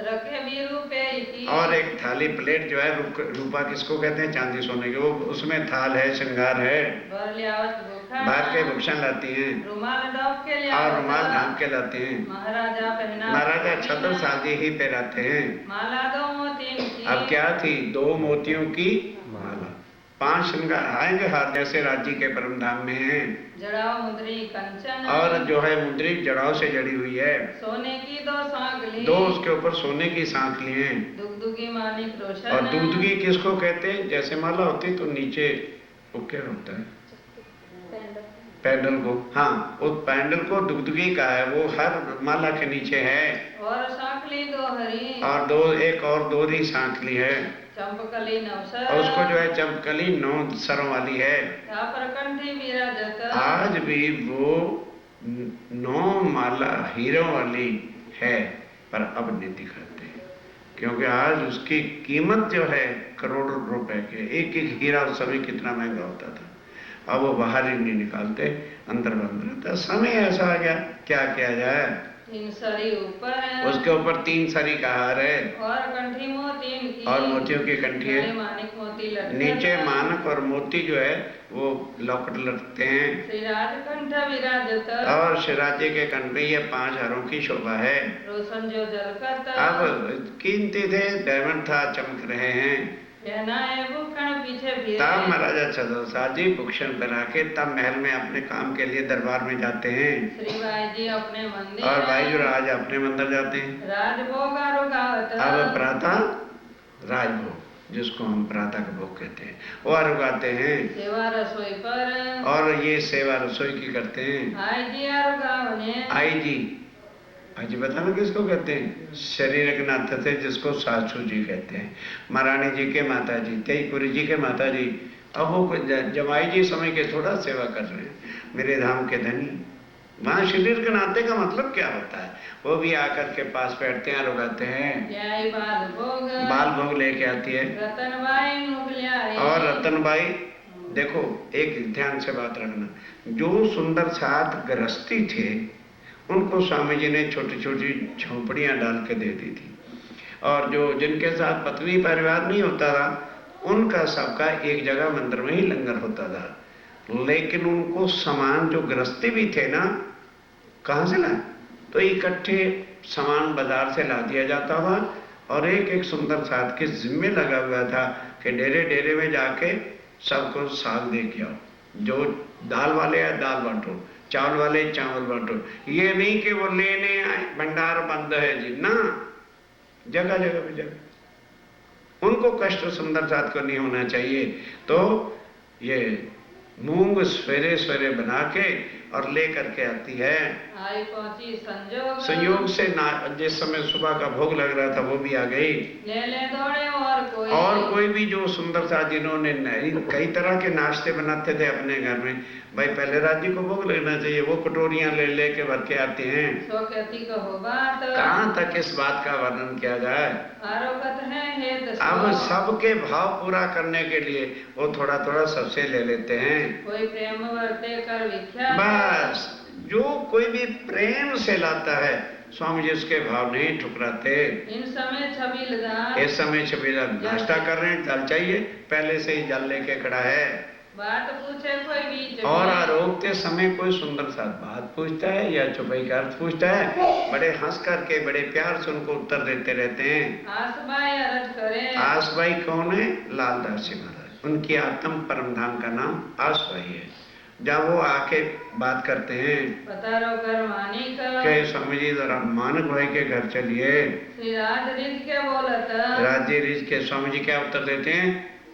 रखे भी रूपे और एक थाली प्लेट जो है रूपा किसको कहते हैं, चांदी सोने की, वो उसमें थाल है, श्रृंगार है, बर लियावत भूखा बाहर के भूषण लाती हैं रुमाल ढाप के और लियावत रुमाल ढांप के लाते हैं। महाराजा पहना महाराजा छत्रसाल जी ही पहनाते हैं। माला दो मोती की अब क्या थी, 2 मोतियों की माला, 5 श्रृंगार आएंगे हाथ जैसे राज्य के परम धाम में है, जड़ाव मुद्री कंचन और जो है मुद्री जड़ाव से जड़ी हुई है, सोने की 2 सांकली 2 उसके ऊपर सोने की सांकली हैं, दुगदुगी मानिक रोशन और दूधगी किसको कहते हैं, जैसे माला होती तो नीचे वो क्या होता है, पैंडल को, हाँ उस पैंडल को दुगदुगी का है, वो हर माला के नीचे है, और सांकली 2 हरी और एक और 2 ही सांकली है, चंपकली नवसर और उसको जो है चमकली 9 सरों वाली है। प्रकंठी विराजत आज भी वो 9 माला हीरों वाली है, पर अब नहीं दिखाते, क्योंकि आज उसकी कीमत जो है करोड़ों रुपए के, एक एक हीरा उस समय कितना महंगा होता था, अब वो बाहर ही नहीं निकालते, अंदर बंद रहता। समय ऐसा आ गया, क्या किया जाए। 3 सरी ऊपर उसके ऊपर 3 सरी का हार है, और कंठी मोती की और मोतियों की कंठी है, गले मानिक मोती लटके नीचे मानक और मोती जो है वो लॉकेट लगते हैं, श्री राजकंठ विराजत और शिराजे के कंठ में ये 5 हारों की शोभा है। रोशन जो जलकत अब कीमती थे, डायमंड था, चमक रहे हैं। पहनाए भूषण पीछे फिरे तब महाराजा छत्रसाल जी भूषण बना के तब महल में अपने काम के लिए दरबार में जाते हैं, श्री भाई जी अपने मंदिर और भाई जो राज अपने मंदिर जाते हैं। राजभोग रुकावत अब प्रातः राजभोग, जिसको हम प्रातः का भोग कहते हैं, वो रुकाते हैं, सेवा रसोई पर और ये सेवा रसोई की करते हैं। आई जी रुकावने आई जी, आई जी बताना किसको कहते हैं, शरीर के नाते थे जिसको सासू जी कहते हैं, महारानी जी के माता जी, तेईपुरी जी के माता जी। अब वो जमाई जी समय के थोड़ा सेवा कर रहे हैं, मेरे धाम के धनी। वहाँ शरीर के नाते का मतलब क्या होता है, वो भी आकर के पास बैठते हैं, रुकाते हैं, यही बाल भोग बाल भोग लेके आती है। रतनबाई मुगलियाई और रतनबाई, देखो एक ध्यान से बात रखना, जो सुंदर साथ गृहस्थी थे उनको स्वामी जी ने छोटी छोटी झोंपड़ियां डाल के दे दी थी, और जो जिनके साथ पत्नी परिवार नहीं होता था उनका सबका एक जगह मंदिर में ही लंगर होता था, लेकिन उनको सामान जो गृहस्थी भी थे ना, कहाँ से लाए, तो इकट्ठे सामान बाजार से ला दिया जाता था, और एक एक सुंदर साथ के जिम्मे लगा हुआ था कि डेरे डेरे में जाके सबको साग दे के आओ, जो दाल वाले हैं दाल बांटो, चावल वाले चावल बांटो। ये नहीं कि वो लेने आए भंडार बंद है जी, ना, जगह जगह पे जगह। उनको कष्ट सुंदर साथ को नहीं होना चाहिए, तो ये मूंग सवेरे सवेरे बना के और ले करके आती है। आई पहुंची संजोग संयोग से जिस समय सुबह का भोग लग रहा था वो भी आ गई, ले दौड़े और कोई भी जो सुंदर सा, जिन्होंने कई तरह के नाश्ते बनाते थे अपने घर में, भाई पहले राज्य को भोग लगना चाहिए, वो कटोरियां ले लेके भर के आते हैं। कहाँ तक इस बात का वर्णन किया जाए। आरोगत है अब सबके भाव पूरा करने के लिए वो थोड़ा थोड़ा सबसे ले लेते हैं। कोई प्रेम वर्ते कर विख्यात, बस जो कोई भी प्रेम से लाता है स्वामी जी उसके भाव नहीं ठुकराते। इन समय छबीलदार, इस समय छबीलदार नाश्ता कर रहे हैं, जल चाहिए, पहले से ही जल लेके खड़ा है। बात पूछे कोई बीच और में, आरोगते समय कोई सुंदर सा बात पूछता है या चुपाई का अर्थ पूछता है, बड़े हंस करके बड़े प्यार से उनको उत्तर देते रहते हैं। आसबाई अरज करे, आसबाई कौन है? लालदास जी महाराज। उनकी आत्म परम धाम का नाम आसबाई है। जब वो आके बात करते हैं, पतारो कर मानिक, कहे स्वामी जी जरा मानक भाई के घर चलिए। श्री राज रिज के बोलत, राज्य रिज के स्वामी जी क्या उत्तर देते हैं?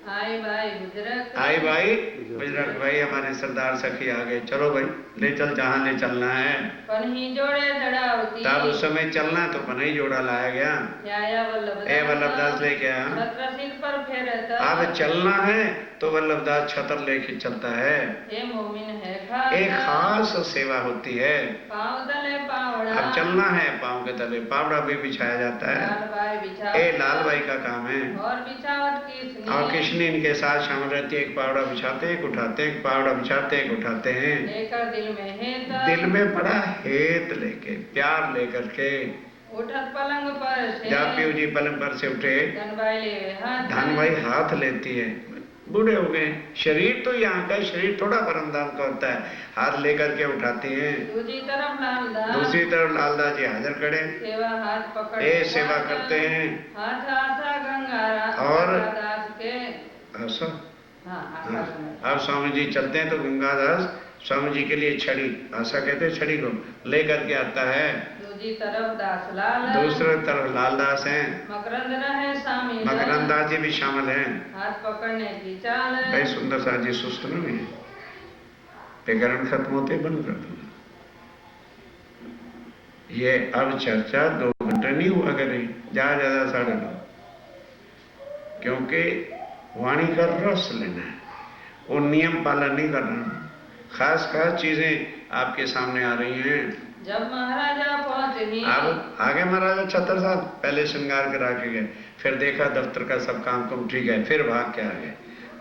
आई भाई गुजरत, आई भाई बजरंग भाई, हमारे सरदार सखी आ गए, चलो भाई ले चल जहाँ ले चलना है। पन्ही जोड़े जड़ावती, तब उस समय चलना तो पनई जोड़ा लाया गया। या वल्लभ ए वल्लभदास लेके आया। छत्र सिर पर फेरत, अब चलना है तो वल्लभदास छतर लेके चलता है। हे मोमिन है खास, एक खास सेवा होती है। पाँव तले पावड़ा, अब चलना है, पाँव के तले पावड़ा भी बिछाया जाता है। लाल भाई बिछा, ए लाल भाई का काम है। और बिछावत किसने, और कृष्ण इनके साथ शामिल रहती है। एक पावड़ा बिछाते एक उठाते, एक पावड़ा बिछाते एक उठाते हैं। लेकर दिल में है दिल में बड़ा हेत लेके, प्यार लेकर के। उठत पलंग पर से, जब पीऊ जी पलंग पर से उठे, धनबाई ले हाथ, धन भाई हाथ लेती है। बूढ़े हो गए, शरीर तो यहाँ का शरीर थोड़ा परमधाम का होता है। हाथ लेकर के उठाते हैं। दूसरी तरफ लालदास, दूसरी तरफ लालदास जी हाजिर खड़े, सेवा हाथ पकड़ ए सेवा करते हैं। हाथ आशा गंगारा और दास के, ऐसा हाँ आशा हाँ। गंगारा, अब स्वामी जी चलते हैं तो गंगादास स्वामी जी के लिए छड़ी, आशा कहते हैं छड़ी को, लेकर के आता है। दूसरी तरफ दास लाल, दूसरे तरफ लालदास हैं। मकरंद रहे शामिल, मकरंदास जी भी शामिल हैं। हाथ पकड़ने की चाल, भाई सुंदर सा जी सुस्त न हुई, व्याकरण खत्म होते बंद कर दूंगा। ये अब चर्चा 2 घंटे नहीं हुआ करे, ज्यादा 9:30, क्योंकि वाणी का रस लेना है, वो नियम पालन नहीं करना। खास चीजें आपके सामने आ रही हैं। जब महाराजा पहुंचे, अब आगे महाराजा छतर साहब पहले श्रृंगार करा के गए, फिर देखा दफ्तर का सब काम कुम ठीक है, फिर भाग के आ गए।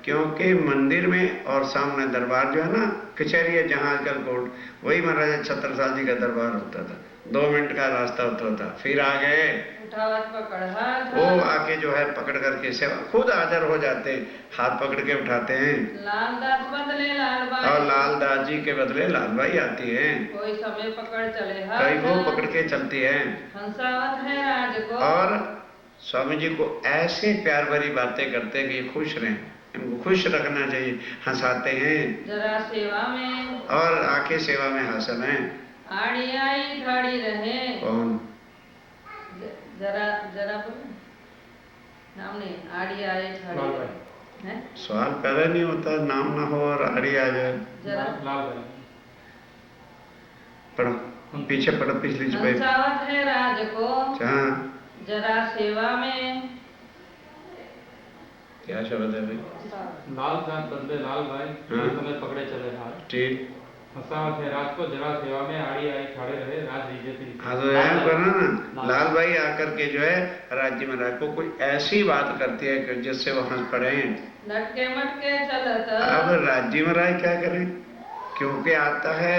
क्योंकि मंदिर में और सामने दरबार जो है ना, कचहरी है जहाँ आजकल कोर्ट, वही महाराजा छत्रसाल जी का दरबार होता था। 2 मिनट का रास्ता होता था। फिर आ गए, उठावत पकड़ हाथ, वो आके जो है पकड़ करके सेवा खुद हाजिर हो जाते हैं, हाथ पकड़ के उठाते हैं। लालदास बदले लालबाई, और लालदास जी के बदले लालबाई आती है। कोई समय पकड़ चले कई हाथ, वो पकड़ के चलती है। हंसावत है राज को, और स्वामी जी को ऐसे प्यार भरी बातें करते हैं कि ये खुश रहें, इनको खुश रखना चाहिए, हंसाते हैं। जरा सेवा में, और आके सेवा में हासिल हैं। आड़ी आई खड़ी रहे, कौन? जरा जरा बोलो नाम नहीं, आड़ी आई खड़ी लाल रहे, हैं? सवाल पैदा नहीं होता, नाम ना हो और आड़ी आ जाए। जरा लाल भाई, पढ़ो, पीछे पढ़ो, पिछली चुपाई। हंसावत है राज को, हाँ, जरा सेवा में, क्या शब्द है भाई? लाल दास बदले लाल भाई, हाँ। समय पकड़े चले हाथ। ठीक, हंसावत है राज को, जरा सेवा में, आड़ी आई खड़े रहे, राज रीजे हाँ तो यह करना ना, लाल भाई आकर के जो है राज्य में रखो, कोई ऐसी बात करती है कि जिससे वो हंस पड़े। लटके मटके चलत, अब राज्य में राय क्या करें, क्योंकि आता है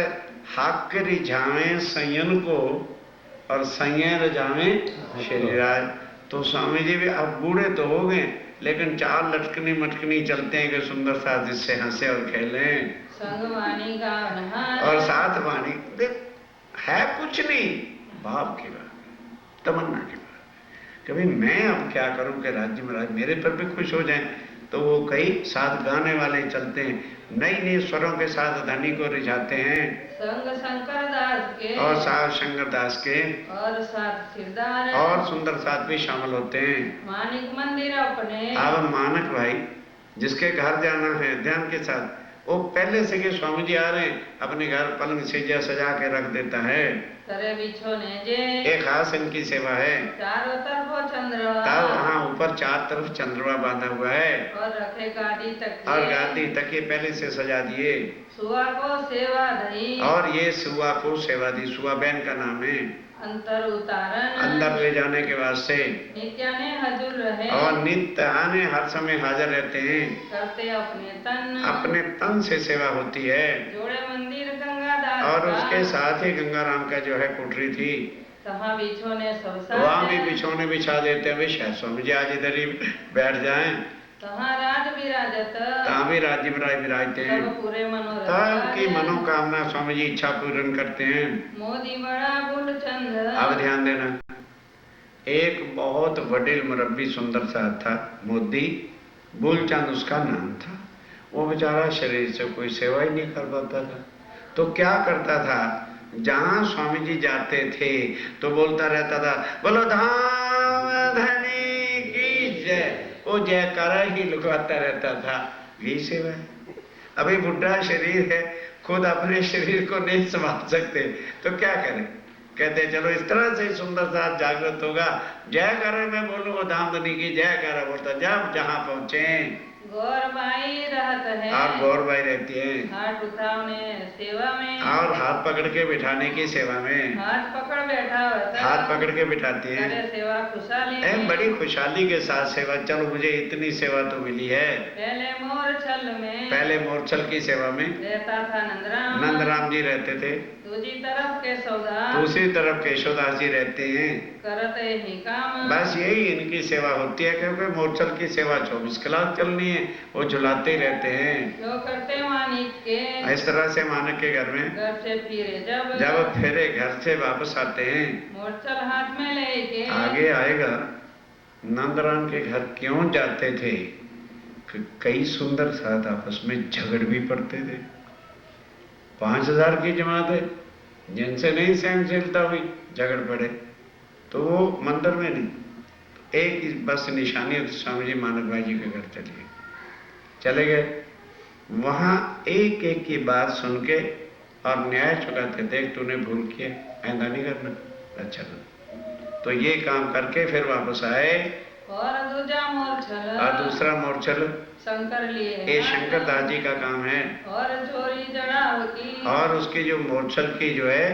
हक रिझावे संयन को और संयन रिझावे शरीराज। तो स्वामी जी भी अब बूढ़े तो हो गए, लेकिन 4 लटकनी मटकनी चलते हैं कि सुंदर सा जिससे हंसे और खेले। संगवानी का नहार, और साथ वाणी देख है कुछ नहीं, भाव की बात, तमन्ना की बात। कभी मैं अब क्या करूं कि राज्य महाराज मेरे पर भी खुश हो जाएं। तो वो कई साथ गाने वाले चलते हैं, नई नई स्वरों के साथ धनी को रिझाते हैं। संग शंकर दास के, और साथ शंकर दास के और साथ सिरदार, और सुंदर साथ भी शामिल होते हैं। मानिक मंदिर अपने, अब मानक भाई जिसके घर जाना है ध्यान के साथ, वो पहले से के स्वामी जी आ रहे हैं, अपने घर पलंग सेजा सजा के रख देता है। करे बिछोने जे, एक खास इनकी सेवा है। चारों तरफ चंद्रमा, तब वहाँ ऊपर 4 तरफ चंद्रमा बांधा हुआ है, और रखे गादी तक, और गादी तकिए पहले से सजा दिए। सुआ को सेवा दही, और ये सुआ को सेवा दी, सुआ बहन का नाम है। अंतर उतारन, अंदर ले जाने के वास्ते, नित्याने हजूर रहे, और नित्य आने हर समय हाजिर रहते हैं। करते अपने तन, अपने तन से सेवा होती है। जोड़े मंदिर गंगादास और का, उसके साथ ही गंगाराम का जो है कोठरी थी, तहाँ बिछोने सब वहाँ भी साथ, बिछौने बिछा देते हैं। शायद स्वामी जी आज इधर ही बैठ जाएं। तहाँ राज विराजत ताभी राजीव राय विराजते हैं। सब पूरे मनोरथ तब की कार्य। मनोकामना स्वामी जी इच्छा पूर्ण करते हैं। मोदी बड़ा बुल चंद अब ध्यान देना, एक बहुत वडील मुरब्बी सुंदर सा था, मोदी बुलचंद उसका नाम था। वो बेचारा शरीर से कोई सेवा ही नहीं कर पाता था, तो क्या करता था, जहां स्वामी जी जाते थे तो बोलता रहता था, बोलो धाम धनी की जय। वो जयकारा ही लुकवाता रहता था। यही सेवा है। अभी बुढ़ा शरीर है, खुद अपने शरीर को नहीं संभाल सकते तो क्या करें। कहते चलो इस तरह से सुंदर सा जागृत होगा, जय करे मैं बोलूँ धाम धनी की जय करे बोलता। जब जहां पहुंचे गौरबाई रहत है आप गौरबाई रहती है हाथ उठावने सेवा में और हाथ पकड़ के बिठाने की सेवा में, हाथ पकड़ बैठा होता हाथ पकड़ के बिठाती है। करे सेवा खुशहाली ए, में। बड़ी खुशहाली के साथ सेवा। चलो मुझे इतनी सेवा तो मिली है। पहले मोर छल में पहले मोरछल की सेवा में रहता था नंदराम नंदराम जी रहते थे, दूसरी तरफ के सौदा दूसरी तरफ केशवदास जी रहते हैं। करत ही काम बस यही इनकी सेवा होती है, क्योंकि मोरछल की सेवा 24 कलाक चलनी है, वो झुलाते ही रहते हैं। जो करते मानिक के इस तरह से मानक के घर में घर से फिरे जब फिरे घर से वापस आते हैं, मोरचल हाथ में लेके आगे आएगा नंदराम के घर क्यों जाते थे कि कई सुंदर साथ आपस में झगड़ भी पड़ते थे। 5000 की जमात है, जिनसे नहीं सहनशीलता हुई झगड़ पड़े तो वो मंदिर में नहीं, एक ही बस निशानी स्वामी जी मानक भाई जी के घर चले गए। वहां एक एक की बात सुन के और न्याय चुकाते, देख तूने भूल किया, आइंदा नहीं करना। अच्छा तो ये काम करके फिर वापस आए और दूजा मोरछल और दूसरा मोरछल शंकर लिए ये शंकर दास जी का काम है। और चोरी जड़ावती और उसकी जो मोरछल की जो है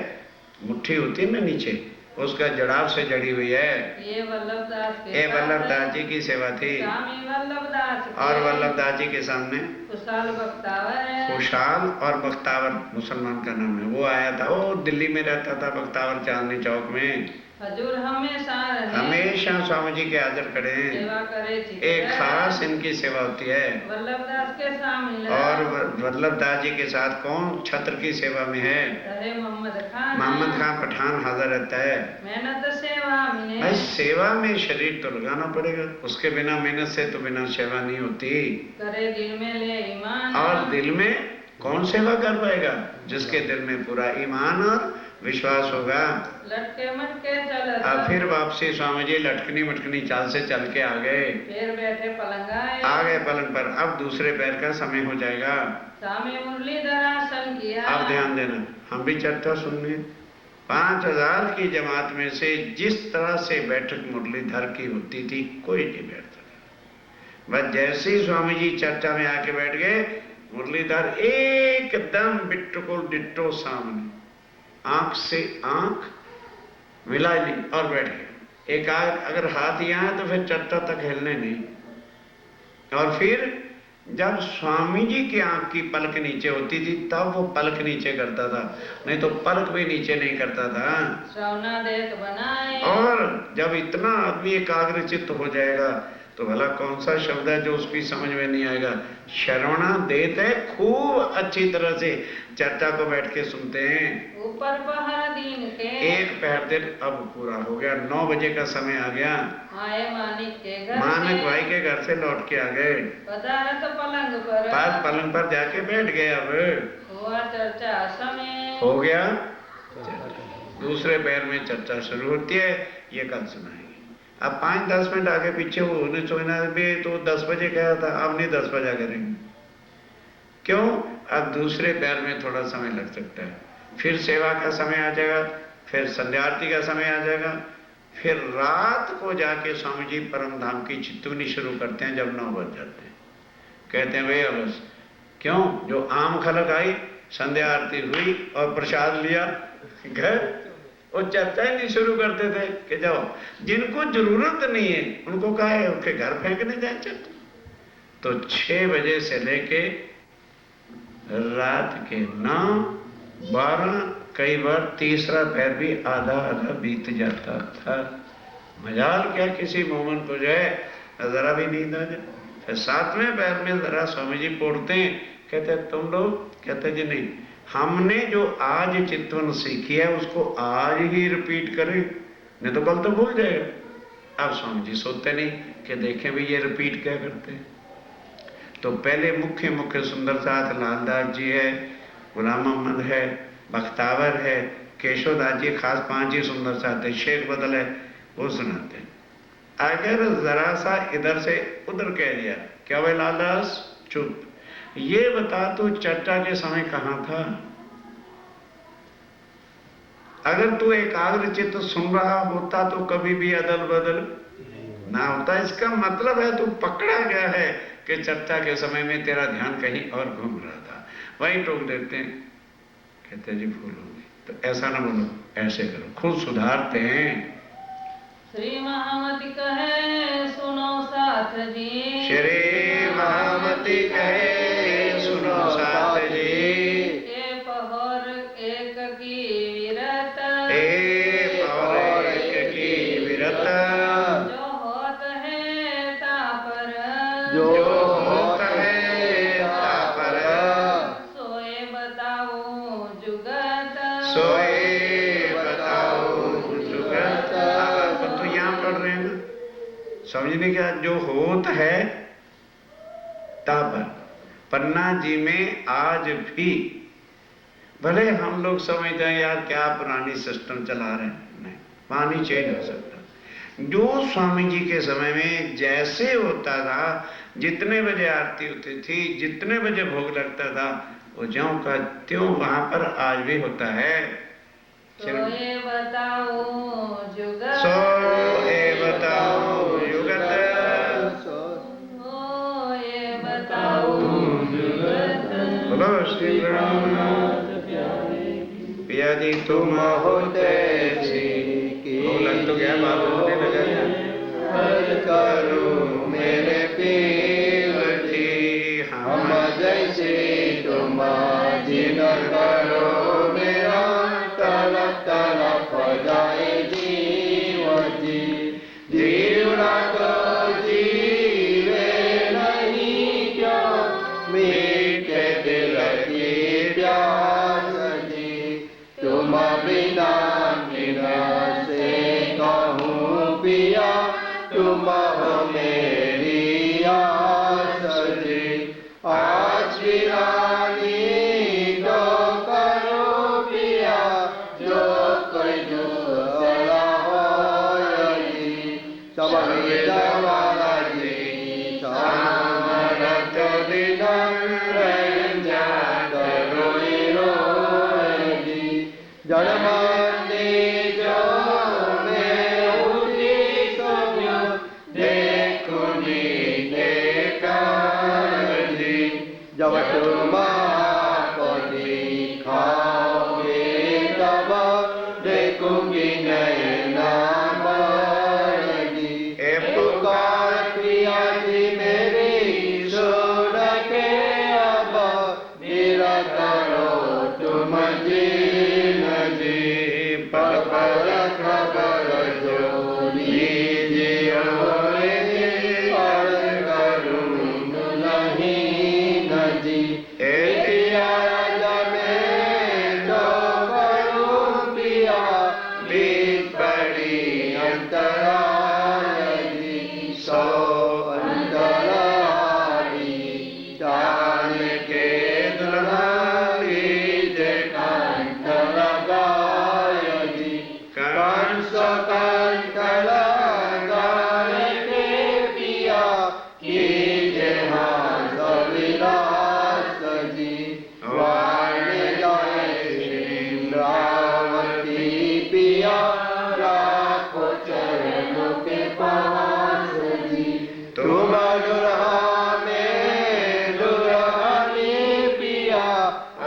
मुट्ठी होती है ना नीचे, उसका जड़ाव से जड़ी हुई है। ये वल्लभदास के ये वल्लभदास जी की सेवा थी। स्वामी वल्लभदास के और वल्लभदास जी के सामने खुशहाल बख्तावर है। खुशहाल और बख्तावर मुसलमान का नाम है। वो आया था, वो दिल्ली में रहता था, बख्तावर चांदनी चौक में। हजूर हमेशा रहे हमेशा स्वामी जी के हाजिर खड़े हैं। सेवा करे चित्त एक खास इनकी सेवा होती है। वल्लभदास के सामने और वल्लभदास जी के साथ कौन छत्र की सेवा में है? रहे मोहम्मद खान मोहम्मद खान पठान हाजिर रहता है। मेहनत सेवा में भाई सेवा में शरीर तो लगाना पड़ेगा, उसके बिना मेहनत से तो बिना सेवा नहीं होती। करे दिल में ले ईमान और दिल में कौन सेवा कर पाएगा? जिसके दिल में पूरा ईमान और विश्वास होगा। लटके मटके चल अब फिर वापसी स्वामी जी लटकनी मटकनी चाल से चल के आ गए। फिर बैठे पलंगाए आ गए पलंग पर। अब दूसरे पैर का समय हो जाएगा। स्वामी मुरलीधर आसन किया। अब ध्यान देना, हम भी चर्चा सुननी। 5000 की जमात में से जिस तरह से बैठक मुरलीधर की होती थी कोई नहीं बैठता था। बस जैसे ही स्वामी जी चर्चा में आके बैठ गए, मुरलीधर एकदम बिल्कुल डिट्टो सामने, आंख से आंख मिला ली और बैठ गए। एक अगर हाथ यहाँ है तो फिर चर्चा तक हिलने नहीं। और फिर जब स्वामी जी की आंख की पलक नीचे होती थी तब वो पलक नीचे करता था, नहीं तो पलक भी नीचे नहीं करता था। श्रवणा देख बनाए। और जब इतना आदमी एकाग्रचित्त हो जाएगा तो भला कौन सा शब्द है जो उसकी समझ में नहीं आएगा। श्रवणा देते खूब अच्छी तरह से चर्चा को बैठ के सुनते हैं। ऊपर पहर दिन के एक पहर दिन अब पूरा हो गया, 9 बजे का समय आ गया। आए मानिक के घर मानक भाई के घर से लौट के आ गए। पधारत पलंग पर बाद पलंग पर जाके बैठ गए। अब हुआ चर्चा समय हो गया। दूसरे पैर में चर्चा शुरू होती है, ये कल सुनाएंगे। अब 5-10 मिनट आगे पीछे वो उन्हें सोना भी तो 10 बजे कहा था, अब नहीं 10 बजा करेंगे। क्यों? अब दूसरे पैर में थोड़ा समय लग सकता है। फिर सेवा का समय आ जाएगा, फिर संध्या आरती का समय आ जाएगा, फिर रात को जाके स्वामी जी परम धाम की चितवनी शुरू करते हैं जब 9 बज जाते हैं। कहते हैं भैया बस क्यों, जो आम खलक आई, संध्या आरती हुई और प्रसाद लिया घर, वो चर्चा ही नहीं शुरू करते थे कि जाओ जिनको जरूरत नहीं है उनको कहा है उनके घर फेंकने जाए चर्चा। तो 6 बजे से लेके रात के 9, 12, कई बार तीसरा पैर भी आधा आधा बीत जाता था। मजाल क्या किसी मोमन को जो है जरा भी नींद आ जाए। फिर 7वें पैर में जरा स्वामी जी पोड़ते हैं, कहते तुम लोग, कहते जी नहीं, हमने जो आज चितवन सीखी है उसको आज ही रिपीट करें, नहीं तो कल तो भूल जाएगा। अब स्वामी जी सोते नहीं कि देखें भी ये रिपीट क्या करते हैं। तो पहले मुख्य मुख्य सुंदर साथ लालदास जी है, गुलाम मोहम्मद है, बख्तावर है, केशवदास जी, खास 5 ही सुंदर साथ है, शेख बदल है, वो सुनाते हैं। अगर जरा सा इधर से उधर कह दिया, क्या भाई लालदास चुप, ये बता तू चर्चा के समय कहां था? अगर तू एकाग्र चित्त सुन रहा होता तो कभी भी अदल बदल ना होता। इसका मतलब है तू पकड़ा गया है कि चर्चा के समय में तेरा ध्यान कहीं और घूम रहा था। वही टोक देते हैं, कहते जी भूल हो गई। तो ऐसा ना बोलो, ऐसे करो, खुद सुधारते हैं। श्री महामती कहे सुनो साथ जी, श्री महामती कहे सुनो साथ जी, ए पहर एक की विरत, ए पहर एक की विरत, जो होत है तापर, जो होत है तापर, सोए बताओ जुगत, सोए बताओ जुगत। अब तो यहाँ पढ़ रहे हैं ना, समझने क्या, जो होत है तापर। पन्ना जी में आज भी भले हम लोग समझ जाए यार क्या पुरानी सिस्टम चला रहे हैं, नहीं, पानी चेंज हो सकता। जो स्वामी जी के समय में जैसे होता था, जितने बजे आरती होती थी, जितने बजे भोग लगता था, वो ज्यों का त्यों वहां पर आज भी होता है। सोए बताओ जुगत, सोए बताओ युगत, सोए बताओ जुगत। बोलो श्री रघुनाथ पिया जी तुम हो तैसी, वो लग तो गया, बाबू होने लगा क्या? हर करो मेरे पीर जी हम जैसे तुम जिन करो मेरा तरफ तरफ जाए जीव जी। जीवना तो जीवे नहीं क्यों, मीठे दिल की प्यास जी। तुम बिना बिना से कहूँ पिया, तुम हो मेरी आस जी। आज वीरानी तो करो पिया, जो कोई दूसरा हो जी। सबरी दवाला जी सामरत दिन रंजा रोई रोई जी। जन्मने जो मैं उठी सोयो, देखुनी देखा जी। जब तुम को दिखाओगे तब देखूंगी नैना जी। ए पुकार प्रिया जी मेरी सुन के अब, मेरा करो तुम जीन जी। पल पल खबर जो लीजिए पल करूँ नहीं न जी। इतिहास में तो करूँ पिया, बीच बड़ी अंतराल जी। सो अंतराली जान के दुल्हाली जे कंठ लगाय जी। कंस कंठ लगाय के पिया, कीजे हास विलास जी। वाण जाए इंद्रावती पिया, राखो चरणों के पास जी। तुम दुल्हा में दुल्हनी पिया,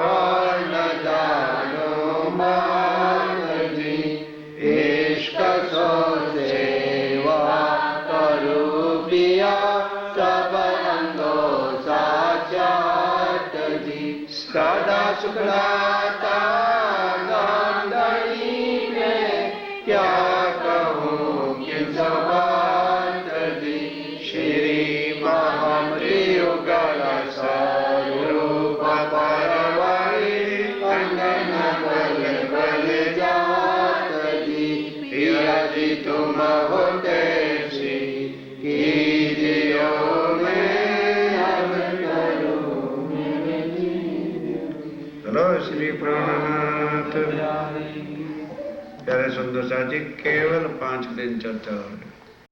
और न जानो मान जी। इश्क सो सेवा करो पिया, सब अंगो साचाट जी। सदा सुखदाता गांधरी में, क्या कहूँ किस बात जी। श्री महामती श्री प्राणनाथ। प्यारे सुंदर साथ जी, केवल 5 दिन चर्चा हो रही।